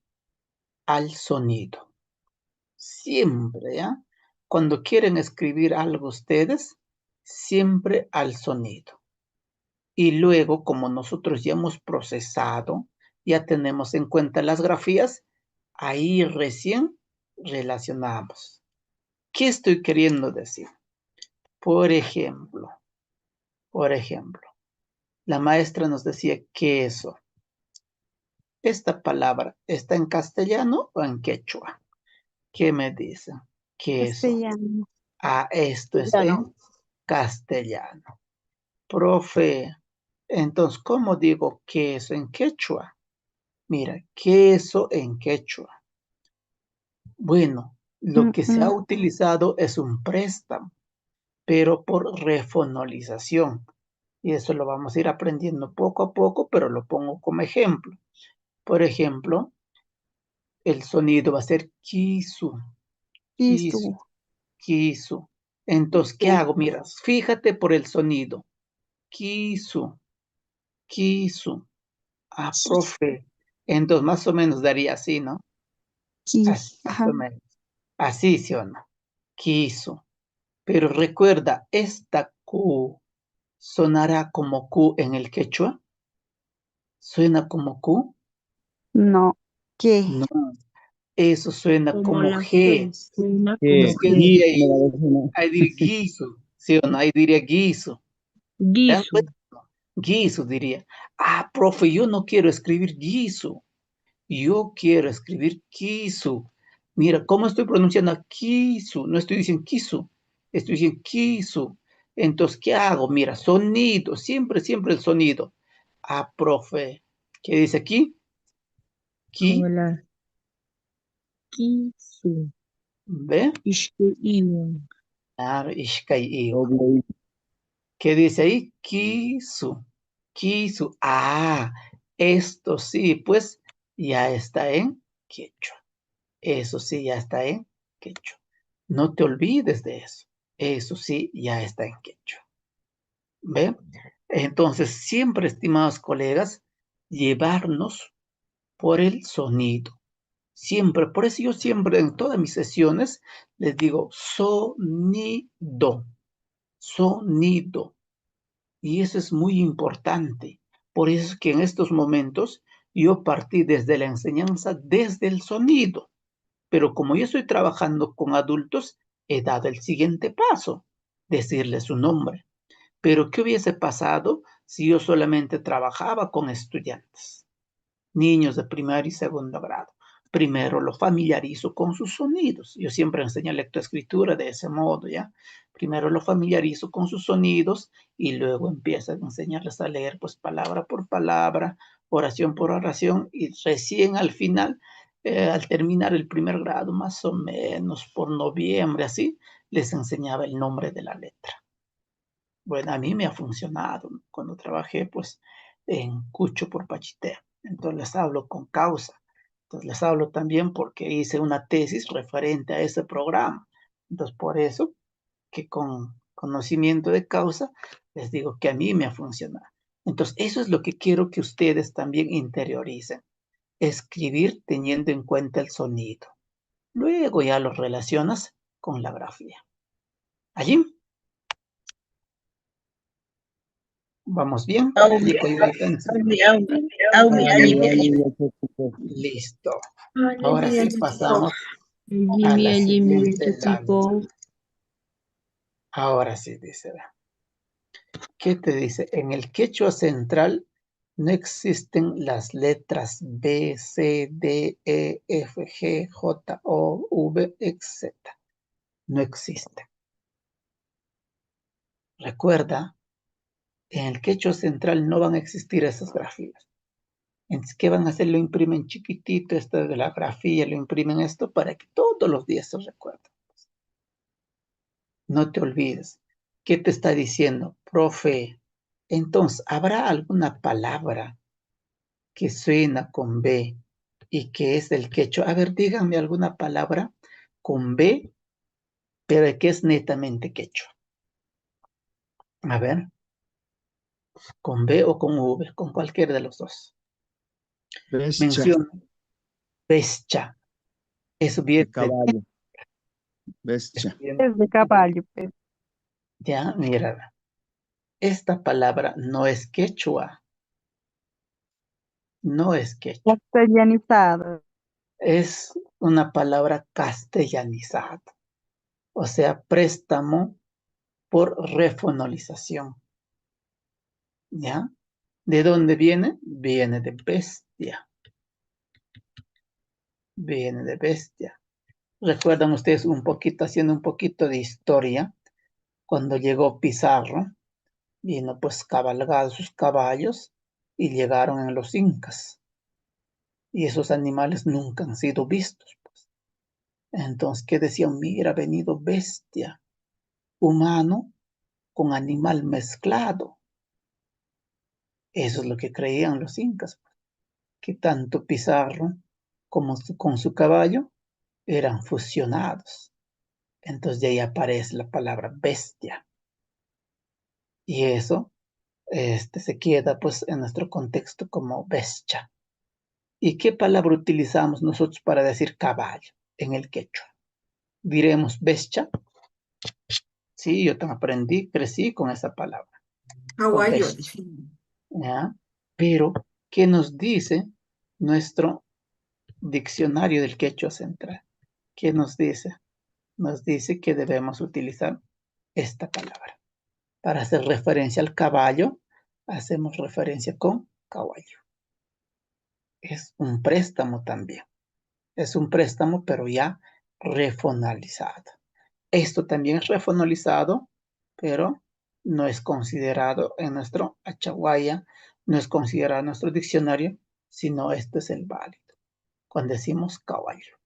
al sonido. Siempre, ¿ya? Cuando quieren escribir algo ustedes, siempre al sonido. Y luego, como nosotros ya hemos procesado, ya tenemos en cuenta las grafías, ahí recién relacionamos. ¿Qué estoy queriendo decir? Por ejemplo, la maestra nos decía queso. Esta palabra está en castellano o en quechua. ¿Qué me dicen? Queso. Castellano. Ah, esto es en castellano. Profe, entonces, ¿cómo digo queso en quechua? Mira, queso en quechua. Bueno, lo que se ha utilizado es un préstamo, pero por refonalización. Y eso lo vamos a ir aprendiendo poco a poco, pero lo pongo como ejemplo. Por ejemplo, el sonido va a ser kisu, kisu, kisu. Entonces, ¿qué hago? Mira, fíjate por el sonido. Kisu, kisu. Ah, profe. Entonces, más o menos daría así, ¿no? Así, más o menos. Así, ¿sí o no? Kisu. Pero recuerda, esta Q sonará como Q en el quechua. ¿Suena como Q? No. ¿Qué? No. Eso suena Como como la G. G, suena Entonces, como ¿qué G. diría Y ahí? me la vecina. Ahí diría guiso. ¿Sí o no? Ahí diría guiso. ¿Se dan Guiso. cuenta? Guiso diría. Ah, profe, yo no quiero escribir guiso. Yo quiero escribir kisu. Mira, ¿cómo estoy pronunciando kisu? No estoy diciendo kisu, estoy diciendo kisu. Entonces, ¿qué hago? Mira, sonido, siempre el sonido. Ah, profe, ¿qué dice aquí? Como Ki, la Kisu. ¿ve? Ishkuiwan. Claro, ishkai iwa. Doble I. ¿Qué dice ahí? Kisu, kisu. Ah, esto sí, pues ya está en quechua. Eso sí, ya está en quechua. No te olvides de eso. Eso sí, ya está en quechua. ¿Ve? Entonces, siempre, estimados colegas, llevarnos por el sonido. Siempre, por eso yo siempre en todas mis sesiones les digo sonido, sonido. Y eso es muy importante. Por eso es que en estos momentos yo partí desde la enseñanza, desde el sonido. Pero como yo estoy trabajando con adultos, he dado el siguiente paso, decirle su nombre. Pero ¿qué hubiese pasado si yo solamente trabajaba con estudiantes, niños de primer y segundo grado? Primero lo familiarizo con sus sonidos. Yo siempre enseño lectoescritura de ese modo, ¿ya? Primero lo familiarizo con sus sonidos y luego empiezo a enseñarles a leer, pues, palabra por palabra, oración por oración, y recién al final, al terminar el primer grado, más o menos por noviembre, así, les enseñaba el nombre de la letra. Bueno, a mí me ha funcionado, ¿no? Cuando trabajé, pues, en Cucho por Pachitea. Entonces les hablo con causa. Entonces les hablo también porque hice una tesis referente a ese programa. Entonces, por eso que con conocimiento de causa les digo que a mí me ha funcionado. Entonces, eso es lo que quiero que ustedes también interioricen. Escribir teniendo en cuenta el sonido. Luego ya lo relacionas con la grafía. Allí. ¿Vamos bien? Aumi, Nico y Vicencio. Aumi, Ali, Alimi, Ali, Yachachiko. Listo. Ahora sí pasamos a Alimi, la Alimi, siguiente lámina. Yachachiko. Ahora sí dice, ¿qué te dice? En el quechua central no existen las letras B, C, D, E, F, G, J, O, V, etc. No existen. Recuerda, en el quechua central no van a existir esas grafías. Entonces, ¿qué van a hacer? Lo imprimen chiquitito, esto de la grafía, lo imprimen esto para que todos los días se recuerden. No te olvides. ¿Qué te está diciendo? Profe, entonces, ¿habrá alguna palabra que suena con B y que es del quechua? A ver, díganme alguna palabra con B, pero que es netamente quechua. A ver, con B o con V, con cualquiera de los dos. Bestia, Menciona bestia. Eso de viene de caballo. Bestia. Es de caballo, pues. ya, mira, esta palabra no es quechua, no es quechua, Castellanizado. es una palabra castellanizada, o sea, préstamo por refonalización, ¿ya? ¿De dónde viene? Viene de bestia, viene de bestia. ¿Recuerdan ustedes un poquito, haciendo un poquito de historia, cuando llegó Pizarro? Vino pues cabalgado sus caballos y llegaron en los incas. Y esos animales nunca han sido vistos, pues. Entonces, ¿qué decían? Mira, ha venido bestia, humano con animal mezclado. Eso es lo que creían los incas, pues, que tanto Pizarro como con su caballo eran fusionados. Entonces de ahí aparece la palabra bestia. Y eso se queda pues en nuestro contexto como bestia. ¿Y qué palabra utilizamos nosotros para decir caballo en el quechua? Diremos bestia. Sí, yo también aprendí, crecí con esa palabra. O Caballo. bestia, ¿ya? Pero, ¿qué nos dice nuestro diccionario del quechua central? ¿Qué nos dice? Nos dice que debemos utilizar esta palabra. Para hacer referencia al caballo, hacemos referencia con caballo. Es un préstamo también. Es un préstamo, pero ya refonalizado. Esto también es refonalizado, pero no es considerado en nuestro Achaguaya, no es considerado en nuestro diccionario, sino este es el válido, cuando decimos caballo.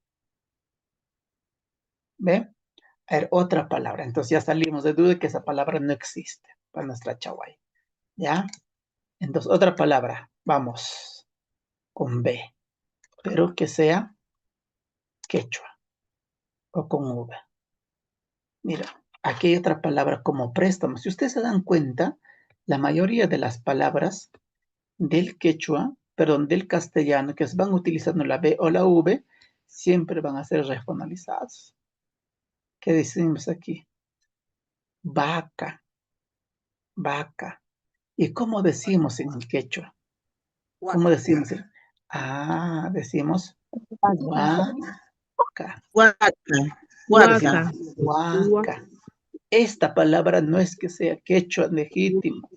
¿Ve? A ver, otra palabra. Entonces ya salimos de duda de que esa palabra no existe para nuestra Achaguaya. ¿Ya? Entonces, otra palabra. Vamos con B, pero que sea quechua o con V. Mira, aquí hay otra palabra como préstamo. Si ustedes se dan cuenta, la mayoría de las palabras del quechua, perdón, del castellano, que van utilizando la B o la V, siempre van a ser regionalizados. ¿Qué decimos aquí? Vaca, vaca. ¿Y cómo decimos en el quechua? ¿Cómo decimos? Decimos huaca. Huaca, Decimos huaca. huaca. Esta palabra no es que sea quechua legítimo,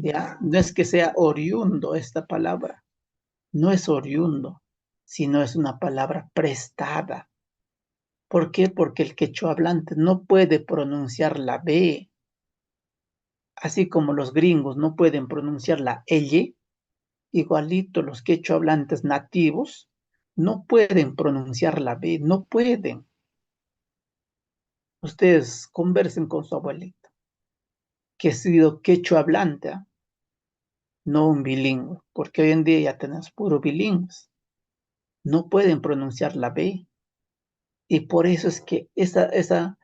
¿ya? No es que sea oriundo esta palabra, no es oriundo, sino es una palabra prestada. ¿Por qué? Porque el quechua hablante no puede pronunciar la B, así como los gringos no pueden pronunciar la L, igualito los quechua hablantes nativos no pueden pronunciar la B, no pueden. Ustedes conversen con su abuelito, que ha sido quechua hablante, ¿eh? No un bilingüe, porque hoy en día ya tenemos puro bilingües. No pueden pronunciar la B. Y por eso es que esa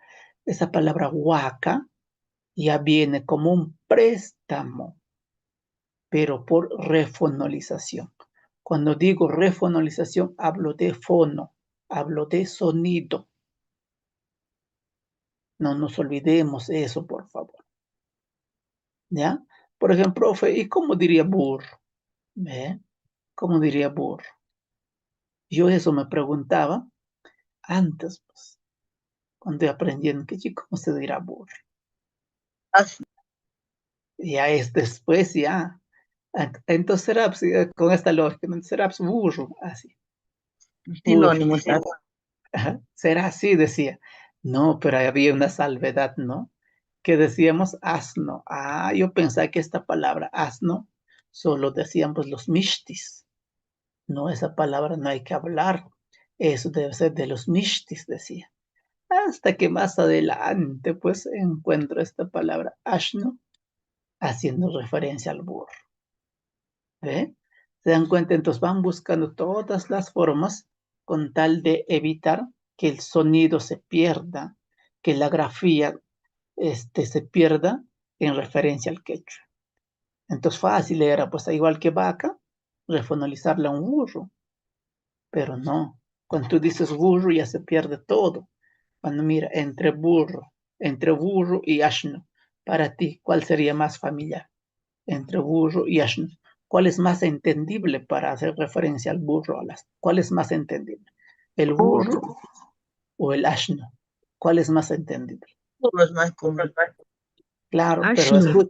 palabra huaca ya viene como un préstamo, pero por refonalización. Cuando digo refonalización, hablo de fono, hablo de sonido. No nos olvidemos eso, por favor. ¿Ya? Por ejemplo, profe, ¿y cómo diría burro? ¿Ve? ¿Cómo diría burro? Yo eso me preguntaba antes, pues, cuando aprendí en quechua, ¿cómo se dirá burro? Así. Ya es después, ya. Entonces será, pues, con esta lógica, ¿no? Será pues, burro, así. Burro. Sinónimos. Ajá, será así, decía. No, pero había una salvedad, ¿no? Que decíamos asno. Yo pensaba que esta palabra asno solo decían pues los mishtis. No, esa palabra no hay que hablar. Eso debe ser de los mishtis, decía. Hasta que más adelante, pues, encuentro esta palabra ashno, haciendo referencia al burro. ¿Ve? ¿Se dan cuenta? Entonces van buscando todas las formas con tal de evitar que el sonido se pierda, que la grafía se pierda en referencia al quechua. Entonces fácil era, pues igual que vaca, refonalizarla a un burro, pero no. Cuando tú dices burro ya se pierde todo. Cuando mira, entre burro y asno, para ti, ¿cuál sería más familiar? Entre burro y asno. ¿Cuál es más entendible para hacer referencia al burro? ¿Cuál es más entendible? ¿El burro o el asno? ¿Cuál es más entendible? Burro es más común. Claro, pero Ashnu.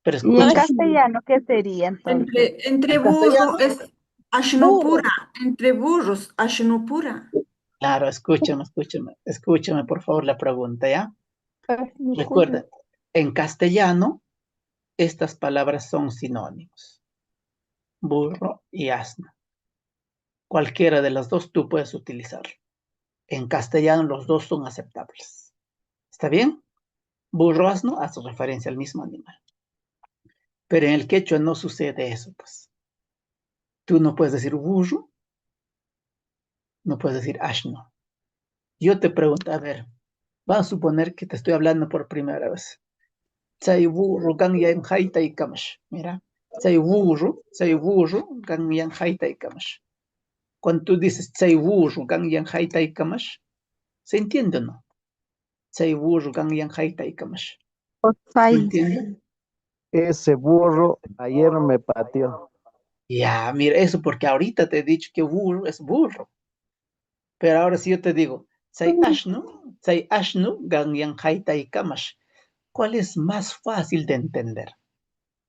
pero ¿Y en escucha. castellano qué sería entonces? Entre En burro castellano, es ashnupura. Entre burros, ashnupura. claro, escúchame por favor la pregunta, ¿ya? Recuerda, en castellano, estas palabras son sinónimos, burro y asno. Cualquiera de las dos tú puedes utilizar. En castellano los dos son aceptables. ¿Está bien? Burro, asno, hace referencia al mismo animal. Pero en el quechua no sucede eso, pues. Tú no puedes decir burro, no puedes decir asno. Yo te pregunto, a ver, vamos a suponer que te estoy hablando por primera vez. Chay burro ganyan haita y kamash. Mira, chay burro ganyan haita y kamash. Cuando tú dices chay burro ganyan haita y kamash, ¿se entiende o no? Chay burro ganyan haita y kamash. ¿Me entiendes? Ese burro ayer me pateó. Ya, mira, eso porque ahorita te he dicho que burro es burro. Pero ahora si yo te digo, chay ashnu ganyan haita y kamash, ¿cuál es más fácil de entender?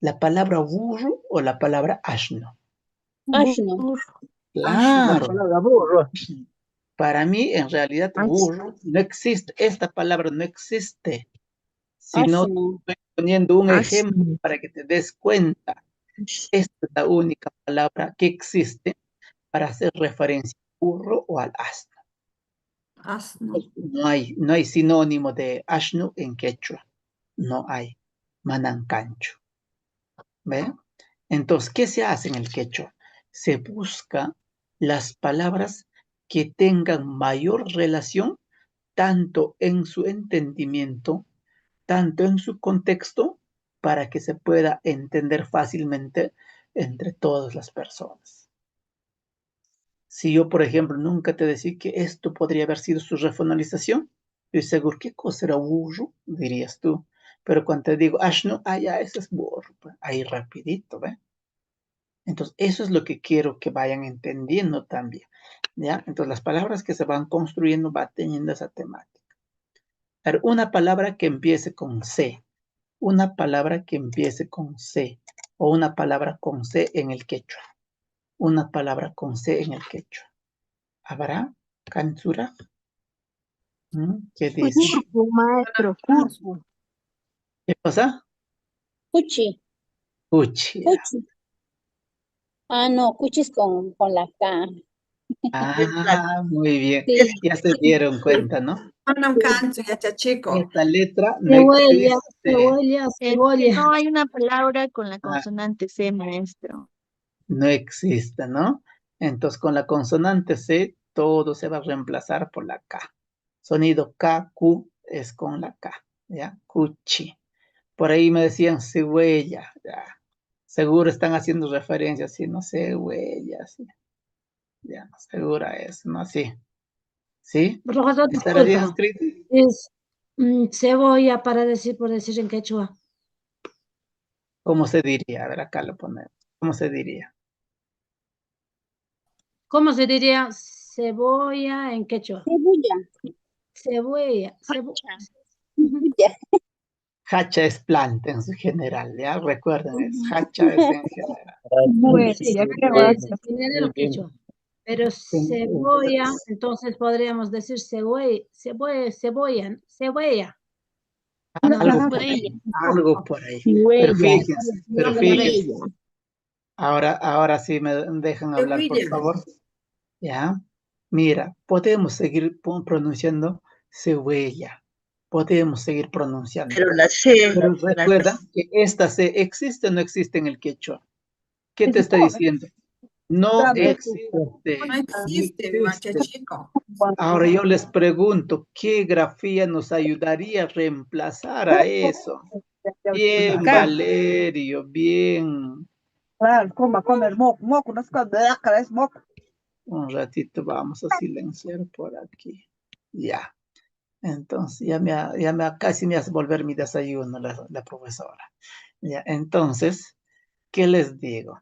¿La palabra burro o la palabra ashno? Ashno. La Claro. palabra burro. Para mí, en realidad, burro no existe. Esta palabra no existe. Sino Ashno. estoy poniendo un ejemplo Ashnu. para que te des cuenta. Esta es la única palabra que existe para hacer referencia al burro o al asno. Asno. No hay sinónimo de asno en quechua. No hay. Manancancho. ¿Ve? Entonces, ¿qué se hace en el quechua? Se busca las palabras que tengan mayor relación tanto en su entendimiento, tanto en su contexto, para que se pueda entender fácilmente entre todas las personas. Si yo, por ejemplo, nunca te decía que esto podría haber sido su refonalización, estoy seguro, ¿qué cosa era burro? Dirías tú. Pero cuando te digo, ashno, ya, ese es burro. Ahí rapidito, ¿ve? Entonces, eso es lo que quiero que vayan entendiendo también, ¿ya? Entonces, las palabras que se van construyendo van teniendo esa temática. Pero una palabra que empiece con C, una palabra que empiece con C, o una palabra con C en el quechua, una palabra con C en el quechua. ¿Habrá? ¿Cansura? ¿Qué dice? Curvo, maestro, curvo. ¿Qué cosa? Cuchi. Cuchi. Cuchi. Ah, no, cuchi es con la K. Muy bien. Sí. Ya se dieron cuenta, ¿no? No canso, ya chico. Esta letra no Cebolla, existe. cebolla, cebolla. No hay una palabra con la consonante C, maestro. No existe, ¿no? Entonces, con la consonante C, todo se va a reemplazar por la K. Sonido K, Q es con la K, ¿ya? Cuchi. Por ahí me decían cigüeña, ya. Seguro están haciendo referencia, sí, no sé, huella, sí. Ya, segura es, ¿no? Sí. ¿Sí? Profesor, ¿Estará bien disculpa. escrito? Es cebolla para decir, por decir en quechua. ¿Cómo se diría? A ver, acá lo ponemos. ¿Cómo se diría? ¿Cómo se diría cebolla en quechua? Cebolla. Cebolla. Cebolla. Hacha es planta en su general, ¿ya? Recuerden, hacha es en general. Bueno, Sí, ya en grabaste. el quechua. Pero cebolla, entonces podríamos decir cebolla. Algo por ahí. Pero fíjense, ahora sí me dejan hablar, por favor. ¿Ya? Mira, podemos seguir pronunciando Cebolla. Podemos seguir pronunciando. Pero la C, Pero la recuerda que esta C existe o no existe en el quechua. ¿Qué te está diciendo? No existe. No existe, Machachico. Ahora yo les pregunto, ¿qué grafía nos ayudaría a reemplazar a eso? Bien, Acá. Valerio, bien. Claro, comer moco, moco, no se come de la cara, es moco. Un ratito vamos a silenciar por aquí. Ya. Entonces, ya casi me hace volver mi desayuno la profesora. Ya, entonces, ¿qué les digo?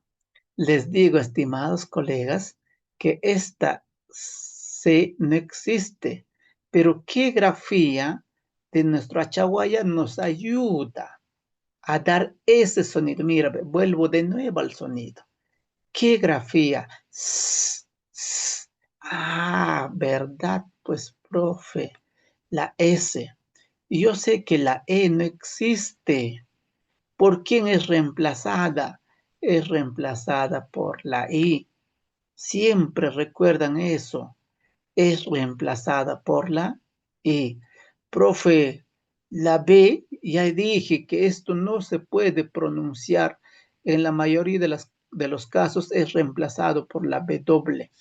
Les digo, estimados colegas, que esta C no existe, pero ¿qué grafía de nuestro Achaguaya nos ayuda a dar ese sonido? Mira, vuelvo de nuevo al sonido. ¿Qué grafía? ¿Verdad? Pues, profe, la S. Y yo sé que la E no existe. ¿Por quién es reemplazada? Es reemplazada por la I. Siempre recuerdan eso. Es reemplazada por la I. Profe, la B, ya dije que esto no se puede pronunciar. En la mayoría de los casos es reemplazado por la W.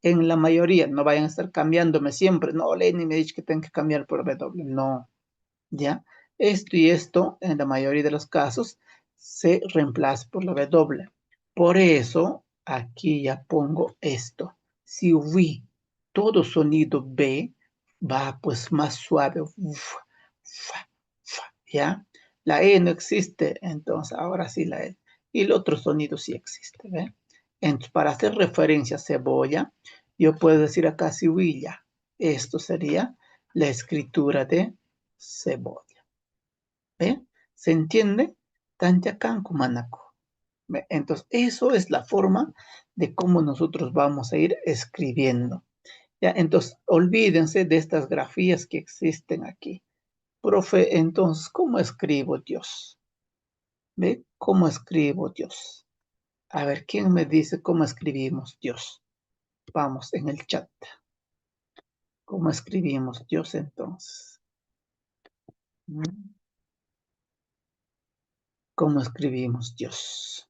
En la mayoría, no vayan a estar cambiándome siempre. No, Lenny me ha dicho que tengo que cambiar por W. No, ¿ya? Esto y esto, en la mayoría de los casos, se reemplaza por la W. Por eso, aquí ya pongo esto. Si vi todo sonido B, va pues más suave. ¿Ya? La E no existe, entonces ahora sí la E. Y el otro sonido sí existe, ¿ve? Entonces, para hacer referencia a cebolla, yo puedo decir acá cebolla. Esto sería la escritura de cebolla. ¿Ve? ¿Se entiende? Tantiacanco manaco. ¿Ve? Entonces, eso es la forma de cómo nosotros vamos a ir escribiendo. ¿Ya? Entonces, olvídense de estas grafías que existen aquí. Profe, entonces, ¿cómo escribo Dios? ¿Ve? ¿Cómo escribo Dios? A ver, ¿quién me dice cómo escribimos Dios? Vamos, en el chat. ¿Cómo escribimos Dios entonces? ¿Cómo escribimos Dios?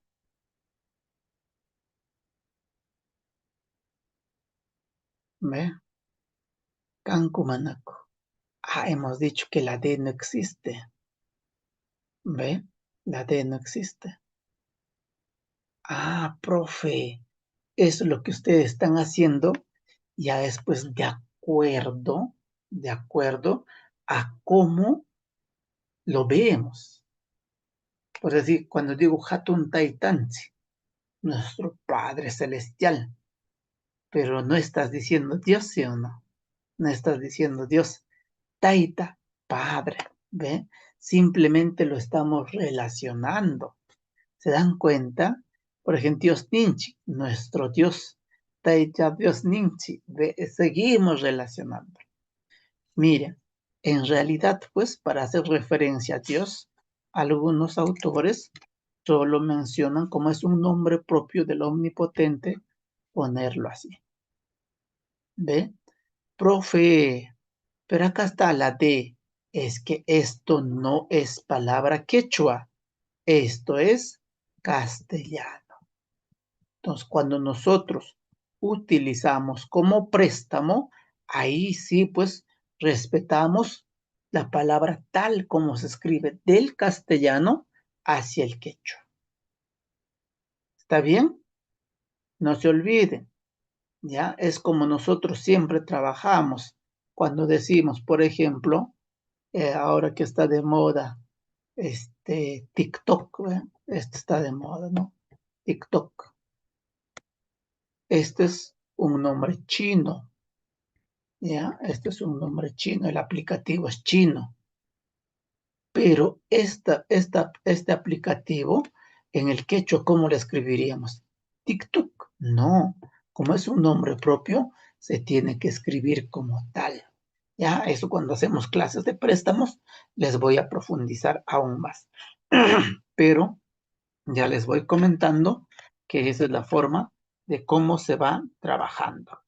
¿Ve? Cancumanaco. Hemos dicho que la D no existe. ¿Ve? La D no existe. Profe, eso es lo que ustedes están haciendo ya después de acuerdo a cómo lo vemos. Por decir, cuando digo Hatun Taitanzi, nuestro Padre Celestial, pero no estás diciendo Dios, ¿sí o no? No estás diciendo Dios, Taita, Padre, ¿ve? Simplemente lo estamos relacionando. ¿Se dan cuenta? Por ejemplo, Dios Ninchi, nuestro Dios, Taita Dios Ninchi, seguimos relacionando. Miren, en realidad, pues, para hacer referencia a Dios, algunos autores solo mencionan como es un nombre propio del Omnipotente, ponerlo así. ¿Ve? Profe, pero acá está la D. Es que esto no es palabra quechua, esto es castellano. Entonces, cuando nosotros utilizamos como préstamo, ahí sí, pues, respetamos la palabra tal como se escribe del castellano hacia el quechua. ¿Está bien? No se olviden, ¿ya? Es como nosotros siempre trabajamos cuando decimos, por ejemplo, ahora que está de moda, TikTok, ¿eh? Está de moda, ¿no? TikTok. Este es un nombre chino, ¿ya? Este es un nombre chino, el aplicativo es chino. Pero este aplicativo, en el quechua, ¿cómo lo escribiríamos? TikTok. No, como es un nombre propio, se tiene que escribir como tal. Ya, eso cuando hacemos clases de préstamos, les voy a profundizar aún más. Pero ya les voy comentando que esa es la forma de cómo se va trabajando.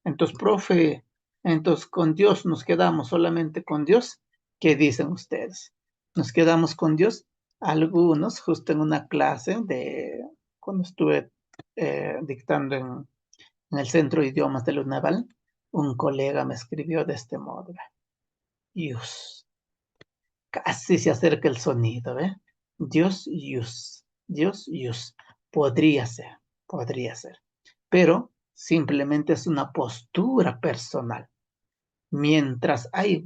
Entonces, profe, Entonces, con Dios nos quedamos solamente con Dios. ¿Qué dicen ustedes? Nos quedamos con Dios. Algunos, justo en una clase cuando estuve dictando en el Centro de Idiomas de Naval, un colega me escribió de este modo. Dios, casi se acerca el sonido, ¿ve? Dios, Dios, podría ser, pero simplemente es una postura personal. Mientras hay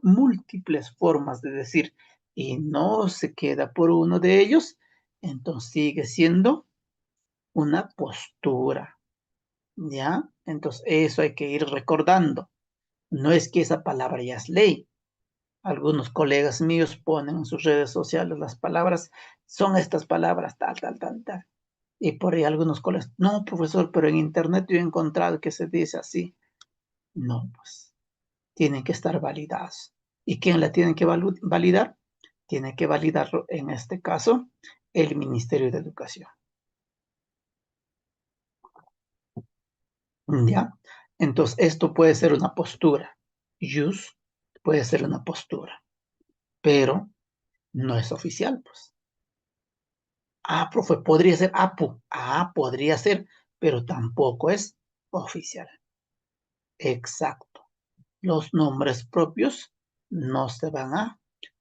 múltiples formas de decir y no se queda por uno de ellos, entonces sigue siendo una postura, ¿ya? Entonces eso hay que ir recordando. No es que esa palabra ya es ley. Algunos colegas míos ponen en sus redes sociales las palabras, son estas palabras, tal, tal, tal, tal. Y por ahí algunos colegas, no, profesor, pero en internet yo he encontrado que se dice así. No, pues tienen que estar validadas. ¿Y quién la tiene que validar? Tiene que validarlo, en este caso, el Ministerio de Educación. ¿Ya? Entonces, esto puede ser una postura. Use puede ser una postura, pero no es oficial, pues. Ah, profe, podría ser APU. Ah, podría ser, pero tampoco es oficial. Exacto. Los nombres propios no se van a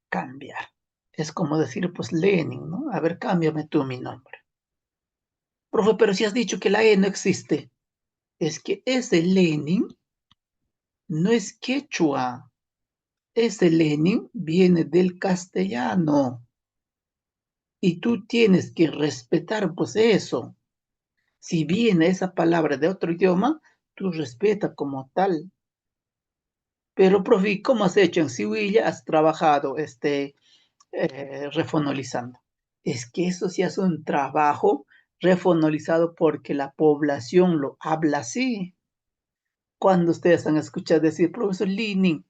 cambiar. Es como decir, pues, Lenin, ¿no? A ver, cámbiame tú mi nombre. Profe, pero si has dicho que la E no existe. Es que ese Lenin no es quechua. Ese Lenin viene del castellano. Y tú tienes que respetar, pues, eso. Si viene esa palabra de otro idioma, tú respeta como tal. Pero, profe, ¿cómo has hecho en Sevilla? Has trabajado refonolizando. Es que eso sí es un trabajo refonolizado porque la población lo habla así. Cuando ustedes han escuchado decir, profesor Lenin,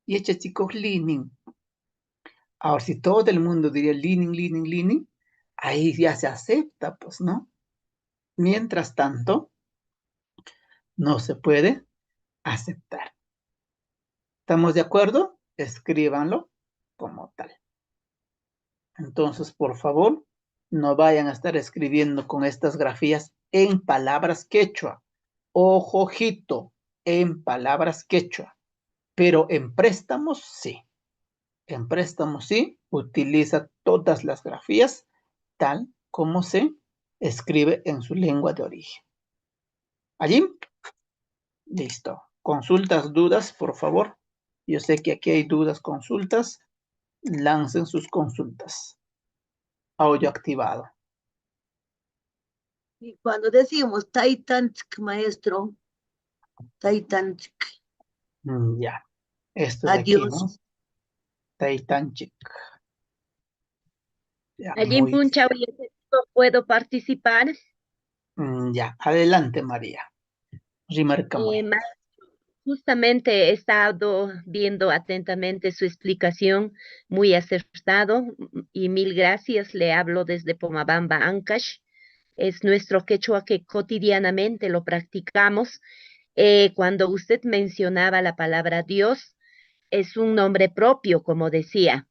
y echa chicos Lenin. Ahora, si todo el mundo diría Lenin, Lenin, Lenin, ahí ya se acepta, pues, ¿no? Mientras tanto, no se puede aceptar. ¿Estamos de acuerdo? Escríbanlo como tal. Entonces, por favor, no vayan a estar escribiendo con estas grafías en palabras quechua. Ojito, en palabras quechua. Pero en préstamos, sí. En préstamos, sí. Utiliza todas las grafías tal como se escribe en su lengua de origen. ¿Allí? Listo. Consultas, dudas, por favor. Yo sé que aquí hay dudas, consultas. Lancen sus consultas. Audio activado. Y cuando decimos Taitanchik, maestro, Taitanchik, Ya. Esto de aquí, adiós. ¿no? Taitanchik. Ya, Allí en Puncha, ¿puedo participar? Ya. Adelante, María. Remarca muy. Justamente he estado viendo atentamente su explicación, muy acertado, y mil gracias. Le hablo desde Pomabamba, Ancash. Es nuestro quechua que cotidianamente lo practicamos. Cuando usted mencionaba la palabra Dios, es un nombre propio, como decía.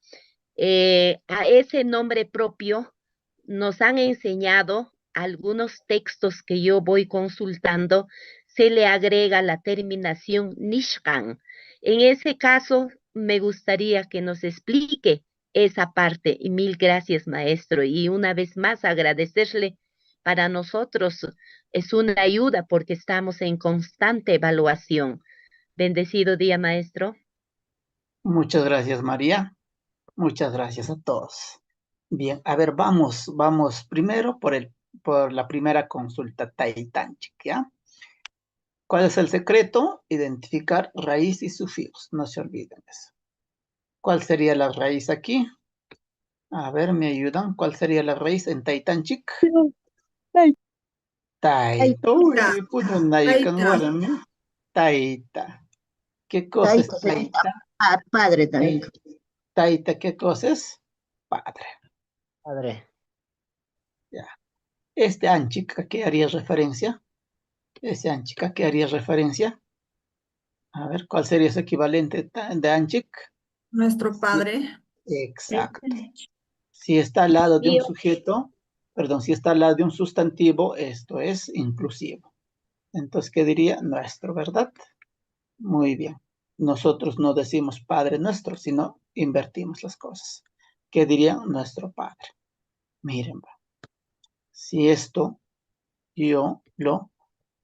A ese nombre propio nos han enseñado algunos textos que yo voy consultando, se le agrega la terminación Nishkan. En ese caso, me gustaría que nos explique esa parte. Y mil gracias, maestro. Y una vez más, agradecerle. Para nosotros es una ayuda porque estamos en constante evaluación. Bendecido día, maestro. Muchas gracias, María. Muchas gracias a todos. Bien, a ver, vamos primero por la primera consulta, Taitanchik, ¿ya? ¿Cuál es el secreto? Identificar raíz y sufijos, no se olviden eso. ¿Cuál sería la raíz aquí? A ver, ¿me ayudan? ¿Cuál sería la raíz en Taitanchik? Taita. Uy, Taita. ¿Qué cosa es taita? Padre también. Taita, ¿qué cosa es? Padre. Padre. Ya. Este anchik, ¿a qué haría referencia? Ese anchik, ¿a qué haría referencia? A ver, ¿cuál sería su equivalente de Anchik? Nuestro Padre. Exacto. Si está al lado de un Tío. sujeto, perdón, si está al lado de un sustantivo, esto es inclusivo. Entonces, ¿qué diría? Nuestro, ¿verdad? Muy bien. Nosotros no decimos Padre nuestro, sino invertimos las cosas. ¿Qué diría nuestro Padre? Miren, si esto yo lo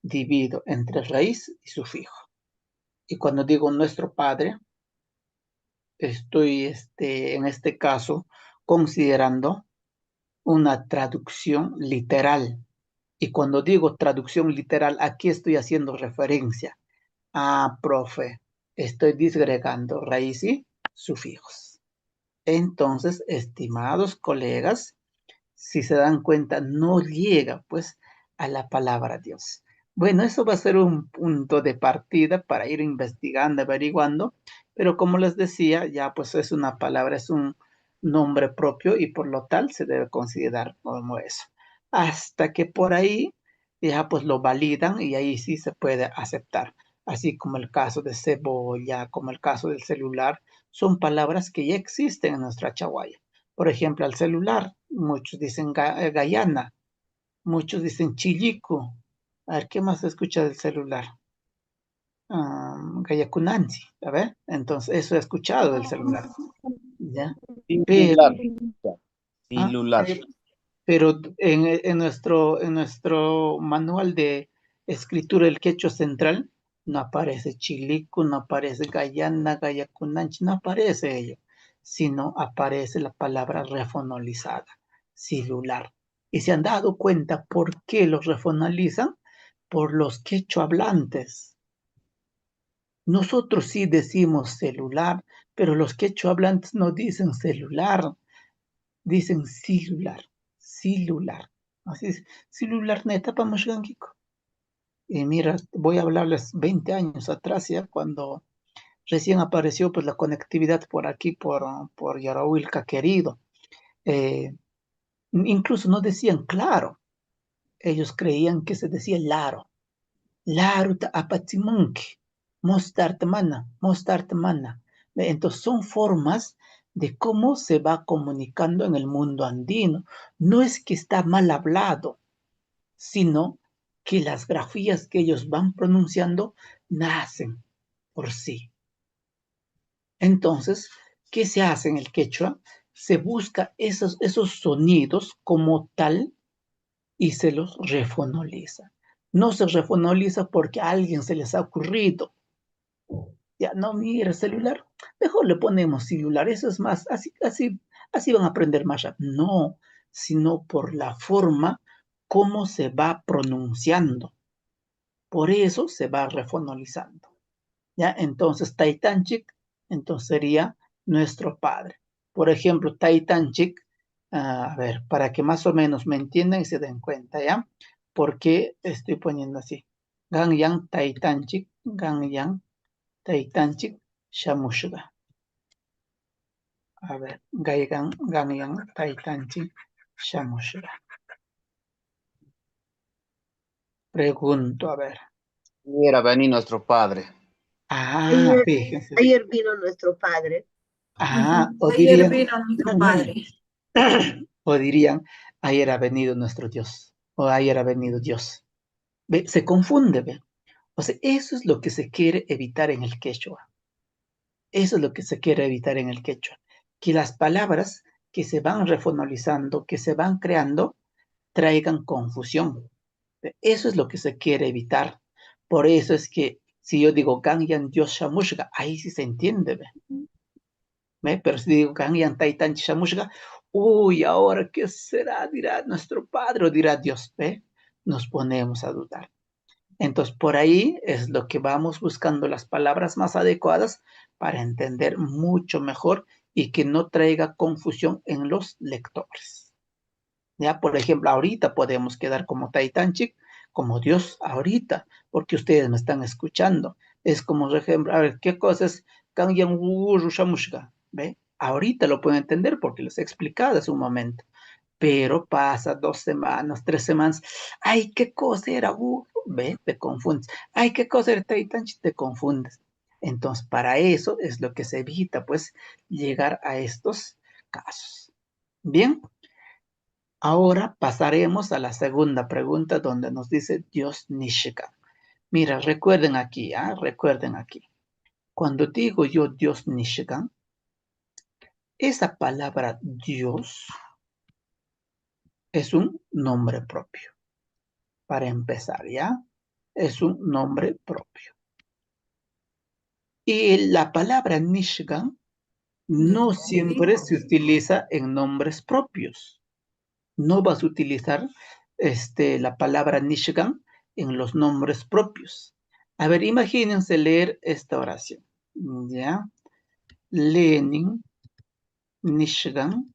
divido entre raíz y sufijo. Y cuando digo nuestro Padre, estoy en este caso considerando una traducción literal. Y cuando digo traducción literal, aquí estoy haciendo referencia a, profe, estoy disgregando raíz y sufijos. Entonces, estimados colegas, si se dan cuenta, no llega pues a la palabra Dios. Bueno, eso va a ser un punto de partida para ir investigando, averiguando, pero como les decía, ya pues es una palabra, es un nombre propio y por lo tal se debe considerar como eso. Hasta que por ahí ya pues lo validan y ahí sí se puede aceptar. Así como el caso de cebolla, como el caso del celular, son palabras que ya existen en nuestra chaguaya. Por ejemplo, al celular, muchos dicen Guyana, muchos dicen Chilico. A ver, ¿qué más se escucha del celular? Gayacunansi, a ver, entonces eso he escuchado del celular, ¿ya? Pero, Celular. Celular. pero en nuestro manual de escritura del quechua central no aparece Chilico, no aparece Guyana, Gayacunanchi, no aparece ello, sino aparece la palabra refonalizada, celular. Y se han dado cuenta por qué los refonalizan, por los quechua hablantes. Nosotros sí decimos celular, pero los quechua hablantes no dicen celular, dicen celular, celular. Así es, celular neta para Mosganguico. Y mira, voy a hablarles 20 años atrás, ya cuando recién apareció pues la conectividad por aquí, por Yarahuilca querido. Incluso no decían claro, ellos creían que se decía laro. Laro ta apatimunki, mostartmana, mostartmana. Entonces son formas de cómo se va comunicando en el mundo andino. No es que está mal hablado, sino que las grafías que ellos van pronunciando nacen por sí. Entonces, ¿qué se hace en el quechua? Se busca esos sonidos como tal y se los refonoliza. No se refonoliza porque a alguien se les ha ocurrido. Ya, no, mira, celular, mejor le ponemos celular, eso es más, así van a aprender más rápido. No, sino por la forma como se va pronunciando. Por eso se va refonalizando. ¿Ya? Entonces, Taitanchik, entonces sería nuestro padre. Por ejemplo, Taitanchik, a ver, para que más o menos me entiendan y se den cuenta, ¿ya? ¿Por qué estoy poniendo así? Gangyang Taitanchik, Gangyang Taitanchik, Shamushuga. A ver, Gangyang Taitanchik, Shamushuga. Pregunto, a ver. Era venir nuestro Padre. Ah, fíjense. Ayer vino nuestro Padre. O Ayer dirían, vino nuestro Padre. o dirían, ayer ha venido nuestro Dios, o ayer ha venido Dios. ¿Ve? Se confunde, ¿ve? O sea, eso es lo que se quiere evitar en el quechua. Eso es lo que se quiere evitar en el quechua. Que las palabras que se van refonalizando, que se van creando, traigan confusión. ¿Ve? Eso es lo que se quiere evitar. Por eso es que si yo digo Ganyan Dios Shamushga, ahí sí se entiende, ¿ve? ¿Ve? Pero si digo Ganyan Taitan Shamushga, uy, ahora qué será, dirá nuestro padre o dirá Dios, ¿ve? Nos ponemos a dudar. Entonces, por ahí es lo que vamos buscando las palabras más adecuadas para entender mucho mejor y que no traiga confusión en los lectores. Ya, por ejemplo, ahorita podemos quedar como Taitanchik, como Dios ahorita, porque ustedes me están escuchando. Es como, por ejemplo, a ver, ¿qué cosas? ¿Ve? Ahorita lo pueden entender porque les he explicado hace un momento. Pero pasa 2 semanas, 3 semanas. Ay, ¿qué cosa era? ¿Ve? Te confundes. Ay, ¿qué cosa era Taitanchik? Te confundes. Entonces, para eso es lo que se evita, pues, llegar a estos casos. Bien, ahora pasaremos a la segunda pregunta donde nos dice Dios Nishigan. Mira, recuerden aquí, recuerden aquí. Cuando digo yo Dios Nishigan, esa palabra Dios es un nombre propio. Para empezar, ¿ya? Es un nombre propio. Y la palabra Nishigan no siempre se utiliza en nombres propios. No vas a utilizar la palabra Nishigan en los nombres propios. A ver, imagínense leer esta oración. ¿Ya? Lenin, Nishigan,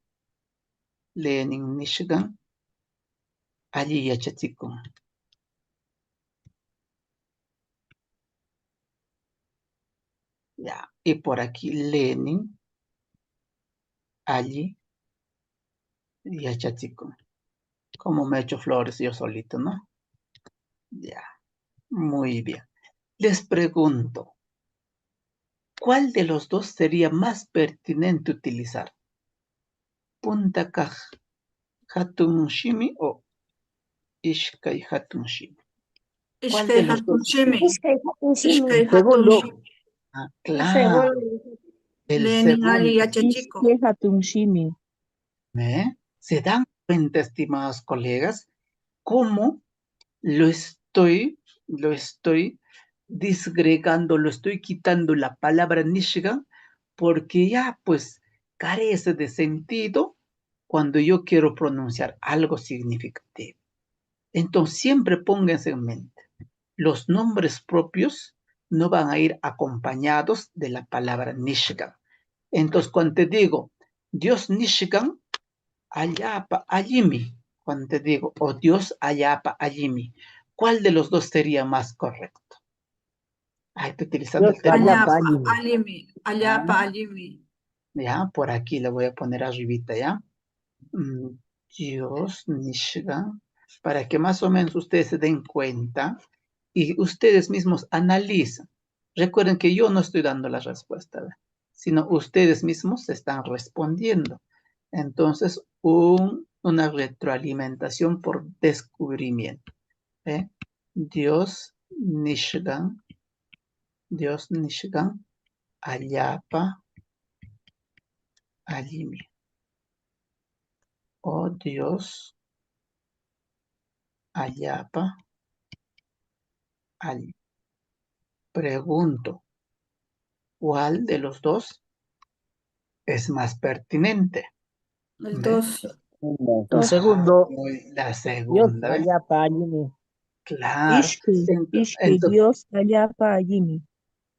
allí yachatikun. Ya, y por aquí Lenin, allí yachatikun. Como me he hecho flores yo solito, ¿no? Ya, muy bien. Les pregunto, ¿cuál de los dos sería más pertinente utilizar? ¿Punta kaj hatun shimi o ishkai hatun shimi? ¿Cuál de los dos? El segundo. Claro. El segundo. ¿Se dan cuenta, estimados colegas, cómo lo estoy disgregando, lo estoy quitando la palabra Nishigan, porque ya pues carece de sentido cuando yo quiero pronunciar algo significativo. Entonces siempre pónganse en mente, los nombres propios no van a ir acompañados de la palabra Nishigan. Entonces cuando te digo Dios Nishigan, Ayapa Ayimi, cuando te digo, o Dios Ayapa Ayimi, ¿cuál de los dos sería más correcto? Estoy utilizando el término. Ayapa Ayimi. Ya, por aquí le voy a poner arribita, ¿ya? Dios Nishigan, para que más o menos ustedes se den cuenta y ustedes mismos analicen. Recuerden que yo no estoy dando la respuesta, ¿verdad? Sino ustedes mismos están respondiendo. Entonces, una retroalimentación por descubrimiento. Dios Nishigan, Ayapa Ayimi. Oh Dios, Ayapa Ayimi. Pregunto, ¿cuál de los dos es más pertinente? El 2. El segundo. La Dios segunda, ¿ves? Ayapa Ayimi. Claro. Entonces, Dios Ayapa Ayimi.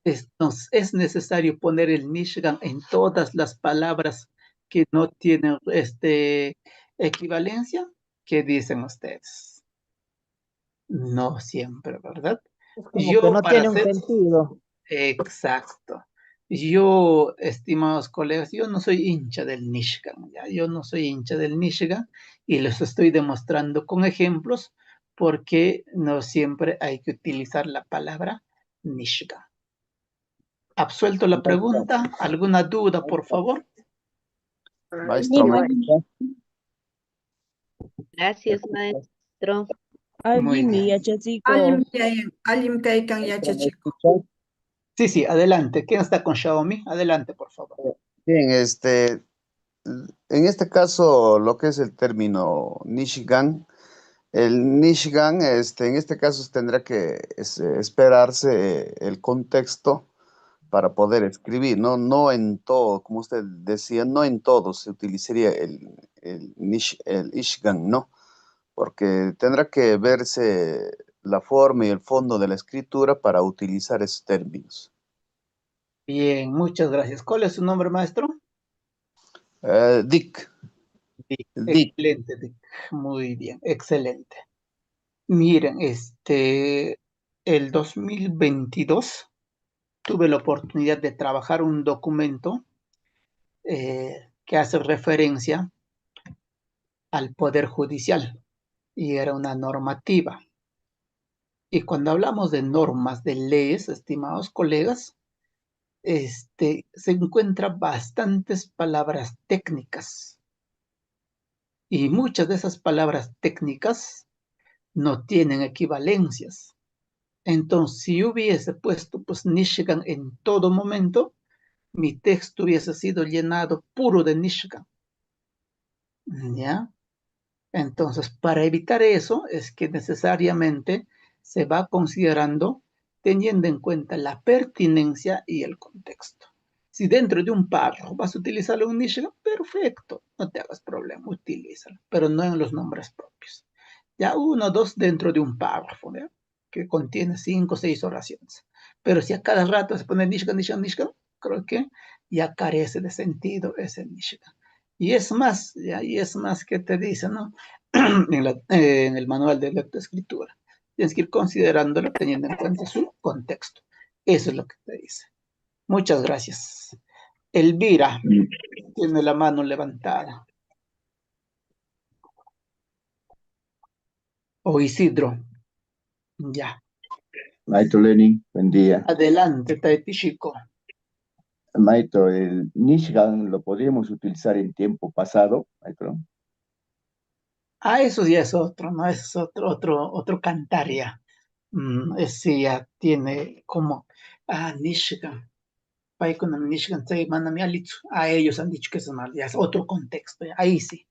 Entonces, es necesario poner el Nishigan en todas las palabras que no tienen equivalencia. ¿Qué dicen ustedes? No siempre, ¿verdad? Como que no tiene un sentido. Exacto. Yo, estimados colegas, yo no soy hincha del Nishigan, ¿ya? Yo no soy hincha del Nishigan y les estoy demostrando con ejemplos porque no siempre hay que utilizar la palabra Nishigan. ¿Absuelto la pregunta? ¿Alguna duda, por favor? Maestro, Gracias, maestro. Muy bien. Alim kaykan yachachiko. Sí, adelante. ¿Quién está con Xiaomi? Adelante, por favor. Bien, en este caso, lo que es el término Nishigan, el Nishigan, en este caso tendrá que esperarse el contexto para poder escribir, ¿no? No en todo, como usted decía, no en todo se utilizaría el Nishigan, ¿no? Porque tendrá que verse la forma y el fondo de la escritura para utilizar esos términos. Bien, muchas gracias. ¿Cuál es su nombre, maestro? Dick. Excelente, Dick. Muy bien, excelente. Miren, el 2022 tuve la oportunidad de trabajar un documento que hace referencia al Poder Judicial y era una normativa. Y cuando hablamos de normas, de leyes, estimados colegas, se encuentran bastantes palabras técnicas. Y muchas de esas palabras técnicas no tienen equivalencias. Entonces, si hubiese puesto pues Nishigan en todo momento, mi texto hubiese sido llenado puro de Nishigan. ¿Ya? Entonces, para evitar eso, es que necesariamente se va considerando teniendo en cuenta la pertinencia y el contexto. Si dentro de un párrafo vas a utilizarlo en un Nishigan, perfecto, no te hagas problema, utilízalo, pero no en los nombres propios. Ya uno o dos dentro de un párrafo, ¿ya? Que contiene 5 o 6 oraciones. Pero si a cada rato se pone Nishigan, Nishigan, Nishigan, creo que ya carece de sentido ese Nishigan. Y es más, ¿ya? Y es más que te dice, ¿no? En el manual de lectoescritura. Tienes que ir considerándolo teniendo en cuenta su contexto. Eso es lo que te dice. Muchas gracias. Elvira tiene la mano levantada. O Isidro. Ya. Maestro Lenin, buen día. Adelante, Taiti Chico. Maestro, el Nishigan lo podríamos utilizar en tiempo pasado, maestro. Ah, eso ya es otro, ¿no? Es otro cantar ya. Ese ya tiene como, Nishigan. Nishigan, a ellos han dicho que es mal, ya es otro contexto, ya, ahí sí.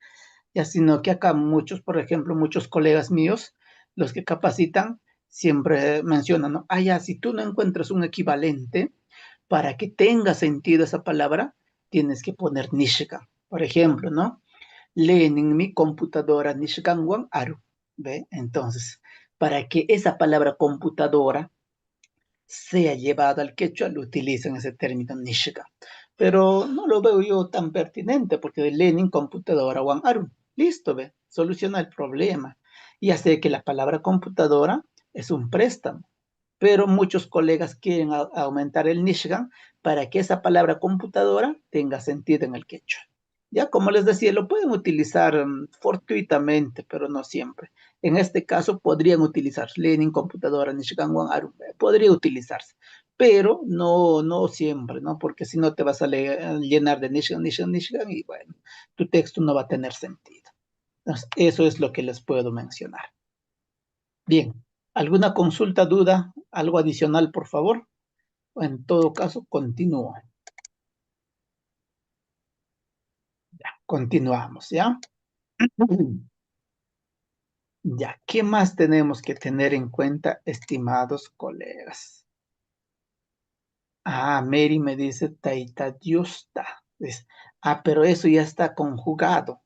Ya, sino que acá muchos, por ejemplo, muchos colegas míos, los que capacitan, siempre mencionan, ¿no? Ah, ya, si tú no encuentras un equivalente, para que tenga sentido esa palabra, tienes que poner Nishigan. Por ejemplo, ¿no? Leen en mi computadora Nishigan wan aru. ¿Ve? Entonces, para que esa palabra computadora sea llevada al quechua, lo utilizan ese término Nishigan. Pero no lo veo yo tan pertinente, porque Lenin, computadora, wan aru. Listo, ve, soluciona el problema. Ya sé que la palabra computadora es un préstamo, pero muchos colegas quieren aumentar el Nishigan para que esa palabra computadora tenga sentido en el quechua. Ya, como les decía, lo pueden utilizar fortuitamente, pero no siempre. En este caso, podrían utilizar Lenin, computadora, Nishigan, Wan, Aru, podría utilizarse, pero no siempre, ¿no? Porque si no te vas a llenar de Nishigan, Nishigan, Nishigan, y bueno, tu texto no va a tener sentido. Entonces, eso es lo que les puedo mencionar. Bien, ¿alguna consulta, duda, algo adicional, por favor? En todo caso, continúo. Ya, continuamos, ¿ya? Ya, ¿qué más tenemos que tener en cuenta, estimados colegas? Mary me dice taita diosta. Pero eso ya está conjugado.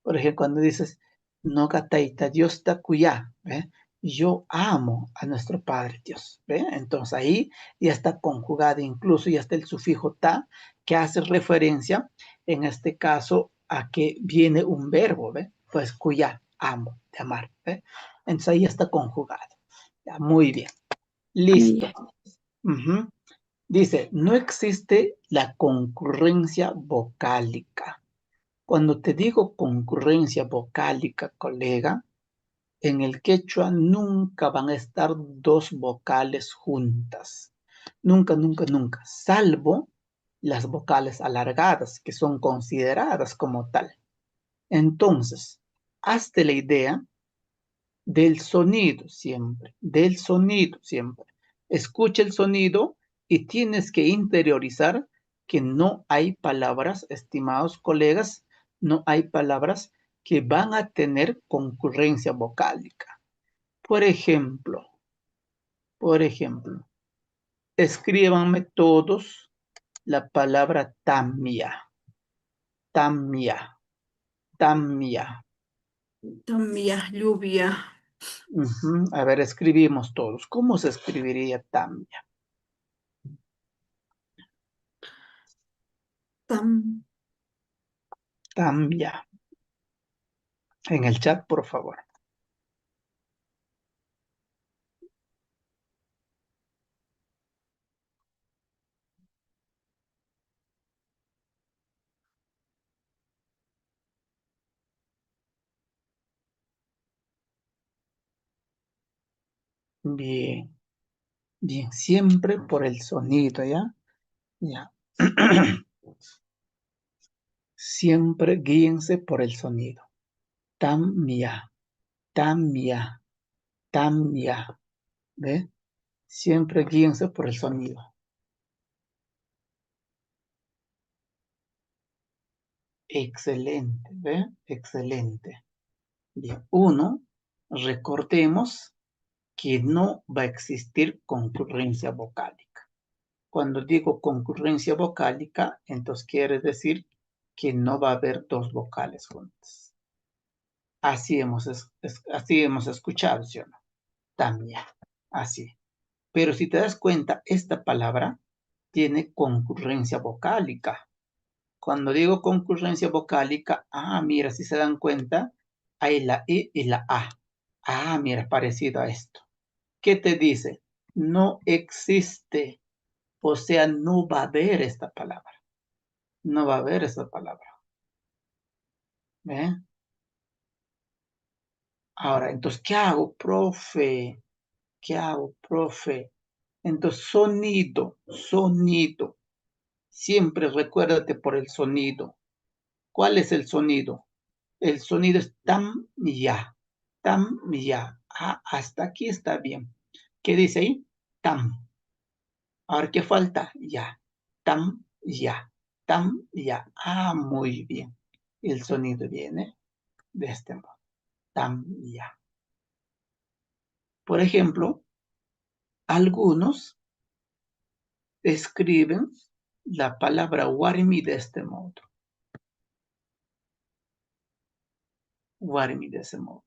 Por ejemplo, cuando dices no taita diosta cuya, ¿ve? Yo amo a nuestro Padre Dios, ¿ve? Entonces ahí ya está conjugado, incluso ya está el sufijo ta, que hace referencia, en este caso, a que viene un verbo, ¿ve? Pues cuya, amo, de amar, ¿ve? Entonces ahí ya está conjugado. Ya, muy bien. Listo. Ujú. Dice, no existe la concurrencia vocálica. Cuando te digo concurrencia vocálica, colega, en el quechua nunca van a estar dos vocales juntas. Nunca, nunca, nunca. Salvo las vocales alargadas, que son consideradas como tal. Entonces, hazte la idea del sonido siempre, del sonido siempre. Escucha el sonido y tienes que interiorizar que no hay palabras, estimados colegas, no hay palabras que van a tener concurrencia vocálica. Por ejemplo, escríbanme todos la palabra tamia, tamia, tamia. Tamia, lluvia. A ver, escribimos todos. ¿Cómo se escribiría tamia? Tamia. En el chat, por favor. Bien, bien, siempre por el sonido, ¿ya? Ya. Siempre guíense por el sonido. Tamia, tamia, tamia. ¿Ve? Siempre guíense por el sonido. Excelente, ¿ve? Excelente. Bien, uno, recordemos que no va a existir concurrencia vocálica. Cuando digo concurrencia vocálica, entonces quiere decir que no va a haber dos vocales juntas. Así hemos escuchado, ¿sí o no? También, así. Pero si te das cuenta, esta palabra tiene concurrencia vocálica. Cuando digo concurrencia vocálica, mira, si se dan cuenta, hay la I y la A. Mira, parecido a esto. ¿Qué te dice? No existe, o sea, no va a haber esta palabra. No va a haber esta palabra. ¿Ve? Ahora, entonces, ¿qué hago, profe? ¿Qué hago, profe? Entonces, sonido, sonido. Siempre recuérdate por el sonido. ¿Cuál es el sonido? El sonido es tam, ya. Tam, ya. Hasta aquí está bien. ¿Qué dice ahí? Tam. Ahora, ¿qué falta? Ya. Tam, ya. Tam, ya. Muy bien. El sonido viene de este modo. Tam, ya. Por ejemplo, algunos escriben la palabra warmi de este modo. Warmi de ese modo.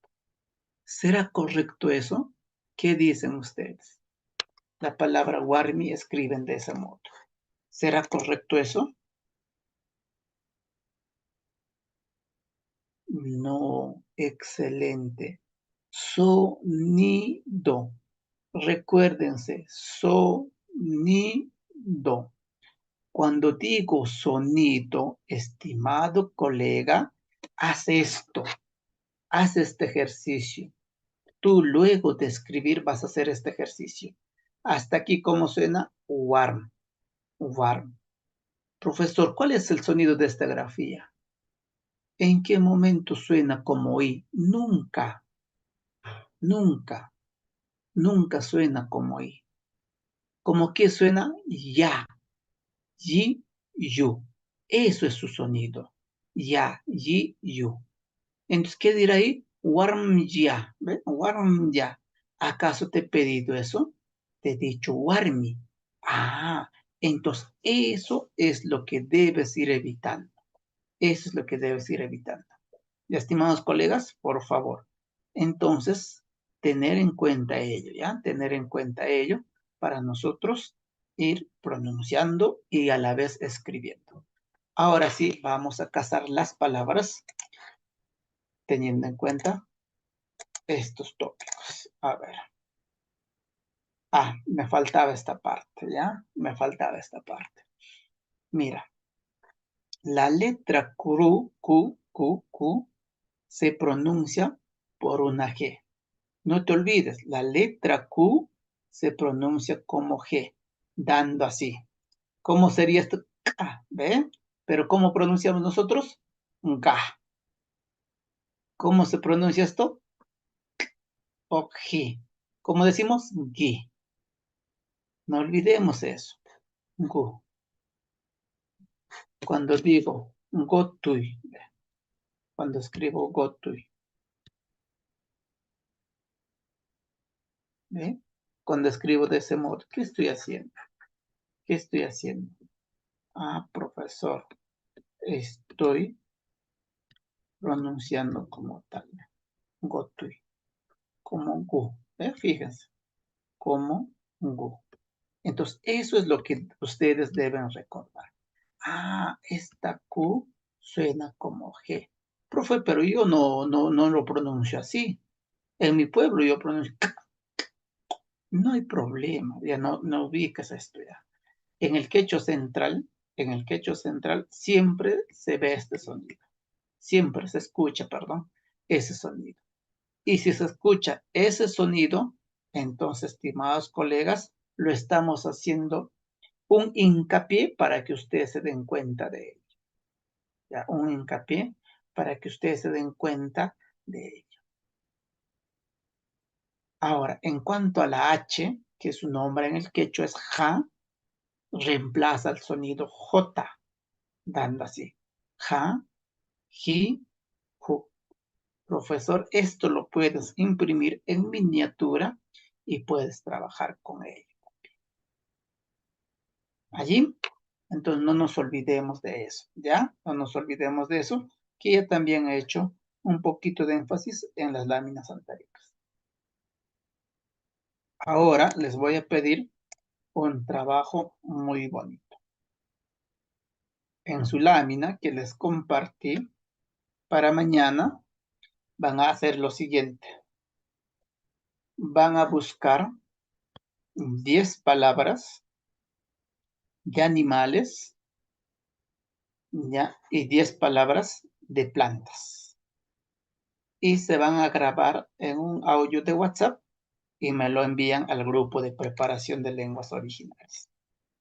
¿Será correcto eso? ¿Qué dicen ustedes? La palabra warmi escriben de ese modo. ¿Será correcto eso? No, excelente. Sonido. Recuérdense, sonido. Cuando digo sonido, estimado colega, haz esto, haz este ejercicio. Tú luego de escribir vas a hacer este ejercicio. Hasta aquí, ¿cómo suena? Warm, warm. Profesor, ¿cuál es el sonido de esta grafía? ¿En qué momento suena como I? Nunca, nunca, nunca suena como I. ¿Cómo que suena? Ya, yi, yu. Eso es su sonido. Ya, yi, yu. Entonces, ¿qué dirá ahí? Warm ya. ¿Ven? Warm ya. ¿Acaso te he pedido eso? Te he dicho warmi. Entonces eso es lo que debes ir evitando. Eso es lo que debes ir evitando. Y estimados colegas, por favor. Entonces, tener en cuenta ello, ¿ya? Tener en cuenta ello para nosotros ir pronunciando y a la vez escribiendo. Ahora sí, vamos a cazar las palabras teniendo en cuenta estos tópicos. A ver. Me faltaba esta parte, ¿ya? Me faltaba esta parte. Mira. La letra Q se pronuncia por una G. No te olvides, la letra Q se pronuncia como G, dando así. ¿Cómo sería esto? K, ¿ve? Pero ¿cómo pronunciamos nosotros? Ga. ¿Cómo se pronuncia esto? O G. ¿Cómo decimos? Gi. No olvidemos eso. Gu. Cuando digo gotui, cuando escribo gotui, ¿ve? Cuando escribo de ese modo, ¿qué estoy haciendo? ¿Qué estoy haciendo? Profesor, estoy pronunciando como tal. Gotui, como gu. Fíjense, como gu. Entonces, eso es lo que ustedes deben recordar. Esta Q suena como G. Profe, pero yo no lo pronuncio así. En mi pueblo yo pronuncio K. No hay problema, ya no ubicas esto ya. En el quechua central siempre se ve este sonido. Siempre se escucha, ese sonido. Y si se escucha ese sonido, entonces, estimados colegas, lo estamos haciendo un hincapié para que ustedes se den cuenta de ello. ¿Ya? Un hincapié para que ustedes se den cuenta de ello. Ahora, en cuanto a la H, que su nombre en el quechua es ja, reemplaza el sonido J, dando así. Ja, ji, ju. Profesor, esto lo puedes imprimir en miniatura y puedes trabajar con ello. Allí, entonces no nos olvidemos de eso, ¿ya? No nos olvidemos de eso, que ya también he hecho un poquito de énfasis en las láminas anteriores. Ahora les voy a pedir un trabajo muy bonito. En su lámina que les compartí para mañana, van a hacer lo siguiente. Van a buscar 10 palabras de animales, ¿ya? Y 10 palabras de plantas. Y se van a grabar en un audio de WhatsApp y me lo envían al grupo de preparación de lenguas originales.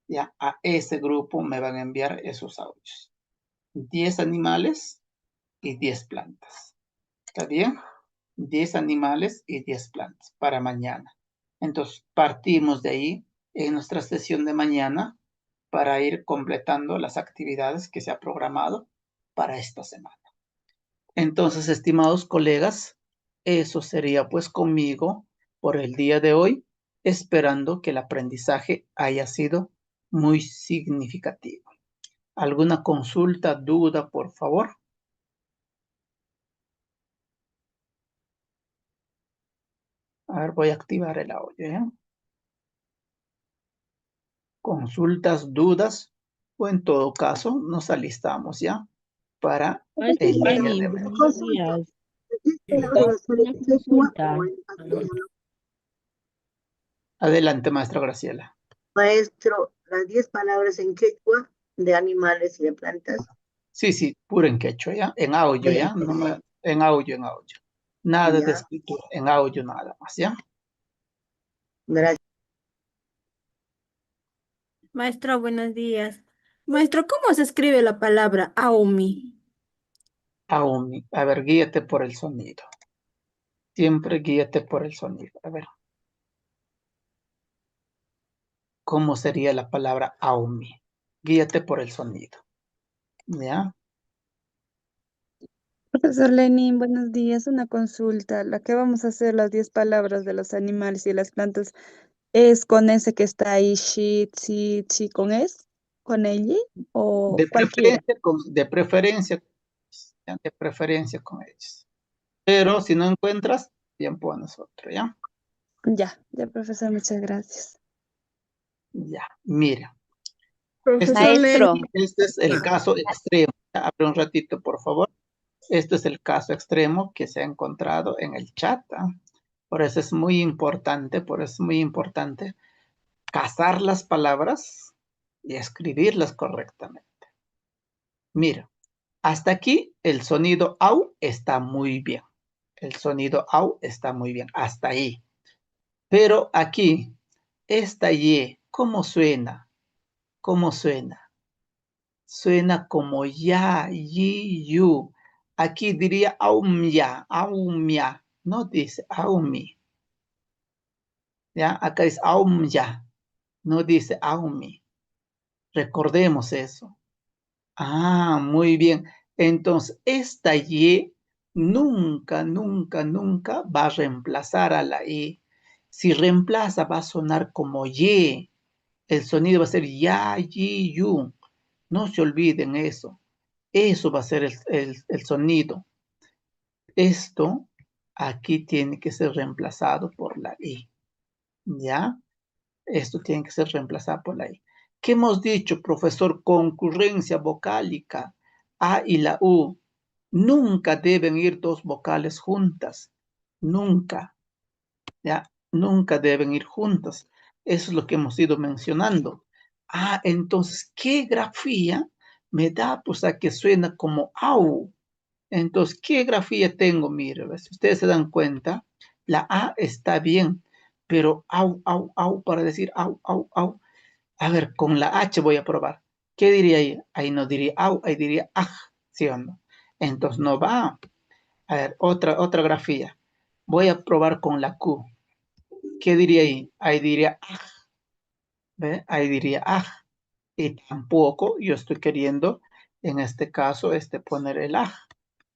Ya, a ese grupo me van a enviar esos audios. 10 animales y 10 plantas. ¿Está bien? 10 animales y 10 plantas para mañana. Entonces, partimos de ahí en nuestra sesión de mañana para ir completando las actividades que se ha programado para esta semana. Entonces, estimados colegas, eso sería pues conmigo por el día de hoy, esperando que el aprendizaje haya sido muy significativo. ¿Alguna consulta, duda, por favor? A ver, voy a activar el audio, ¿ya? Consultas, dudas, o en todo caso, nos alistamos ya para el día de mañana. Buenos días. Una consulta. Adelante, maestra Graciela. Maestro, las 10 palabras en quechua de animales y de plantas. Sí, puro en quechua, ¿ya? En audio, ¿ya? No, en audio. Nada de escritura, en audio nada más, ¿ya? Gracias. Maestro, buenos días. Maestro, ¿cómo se escribe la palabra Aumi? Aumi. A ver, guíate por el sonido. Siempre guíate por el sonido. A ver. ¿Cómo sería la palabra Aumi? Guíate por el sonido. ¿Ya? Profesor Lenin, buenos días. Una consulta. La que vamos a hacer, las 10 palabras de los animales y las plantas, ¿es con ese que está ahí, shi, tsi, chi, con es? ¿Con ella? ¿O cualquiera? De preferencia con ellos. Pero si no encuentras, bien pones otro, ¿ya? Ya, profesor, muchas gracias. Ya, mira. Maestro. Este es el caso extremo. Abre un ratito, por favor. Este es el caso extremo que se ha encontrado en el chat. Por eso es muy importante, cazar las palabras y escribirlas correctamente. Mira, hasta aquí el sonido au está muy bien. El sonido au está muy bien, hasta ahí. Pero aquí, esta y, ¿cómo suena? ¿Cómo suena? Suena como ya, yi, yu. Aquí diría aumya, aumya. No dice aumi. ¿Ya? Acá es aumya. No dice aumi. Recordemos eso. Ah, muy bien. Entonces, esta y nunca va a reemplazar a la e. Si reemplaza, va a sonar como y. El sonido va a ser ya, yi, yu. No se olviden eso. Eso va a ser el sonido. Esto aquí tiene que ser reemplazado por la i. ¿Ya? Esto tiene que ser reemplazado por la i. ¿Qué hemos dicho, profesor? Concurrencia vocálica. A y la U. Nunca deben ir dos vocales juntas. Nunca. ¿Ya? Nunca deben ir juntas. Eso es lo que hemos ido mencionando. Ah, entonces, ¿qué grafía me da? Pues a que suena como au. Entonces, ¿qué grafía tengo? Mire, si ustedes se dan cuenta, la A está bien, pero au, para decir au, A ver, con la H voy a probar. ¿Qué diría ahí? Ahí no diría au, ahí diría aj, ¿sí o no? Entonces no va. A ver, otra grafía. Voy a probar con la Q. ¿Qué diría ahí? Ahí diría aj. ¿Ve? Ahí diría aj. Y tampoco yo estoy queriendo, en este caso, poner el aj.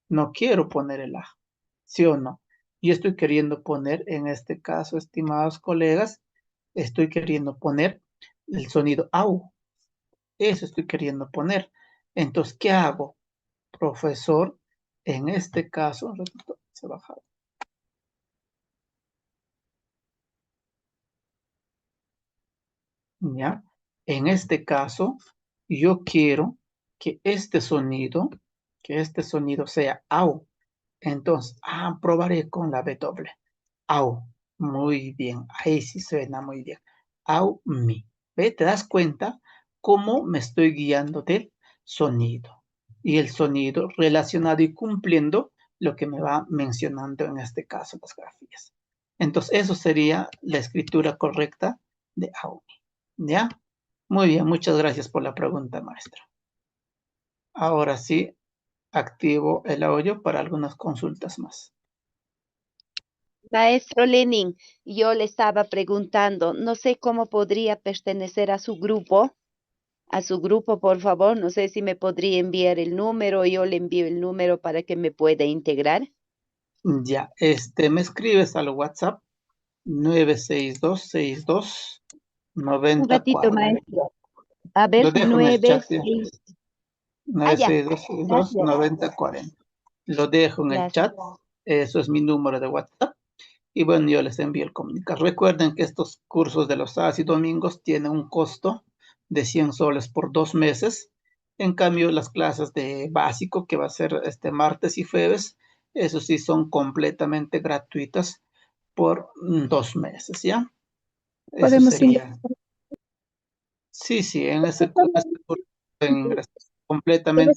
No quiero poner el aj. ¿Sí o no? Yo estoy queriendo poner, en este caso, estimados colegas, estoy queriendo poner el sonido au. Eso estoy queriendo poner. Entonces, ¿qué hago? Profesor, en este caso, se ha bajado. ¿Ya? En este caso, yo quiero que este sonido sea au. Entonces, probaré con la B doble. Au. Muy bien. Ahí sí suena muy bien. Au, mi. ¿Ve? ¿Te das cuenta cómo me estoy guiando del sonido? Y el sonido relacionado y cumpliendo lo que me va mencionando en este caso las grafías. Entonces, eso sería la escritura correcta de au. ¿Ya? Muy bien, muchas gracias por la pregunta, maestra. Ahora sí, activo el audio para algunas consultas más. Maestro Lenin, yo le estaba preguntando, no sé cómo podría pertenecer a su grupo. A su grupo, por favor, no sé si me podría enviar el número, yo le envío el número para que me pueda integrar. Ya, me escribes al WhatsApp 96262 Un ratito, 9040. maestro. A ver, Lo dejo en el 9, chat. 6. Ya. 96262 Gracias. 9040. Lo dejo en el Gracias. chat. Eso es mi número de WhatsApp. Y bueno, yo les envío el comunicado. Recuerden que estos cursos de los sábados y domingos tienen un costo de 100 soles por 2 meses. En cambio, las clases de básico, que va a ser martes y jueves, eso sí son completamente gratuitas por 2 meses, ¿ya? Eso Podemos sería. Sí, en ese curso completamente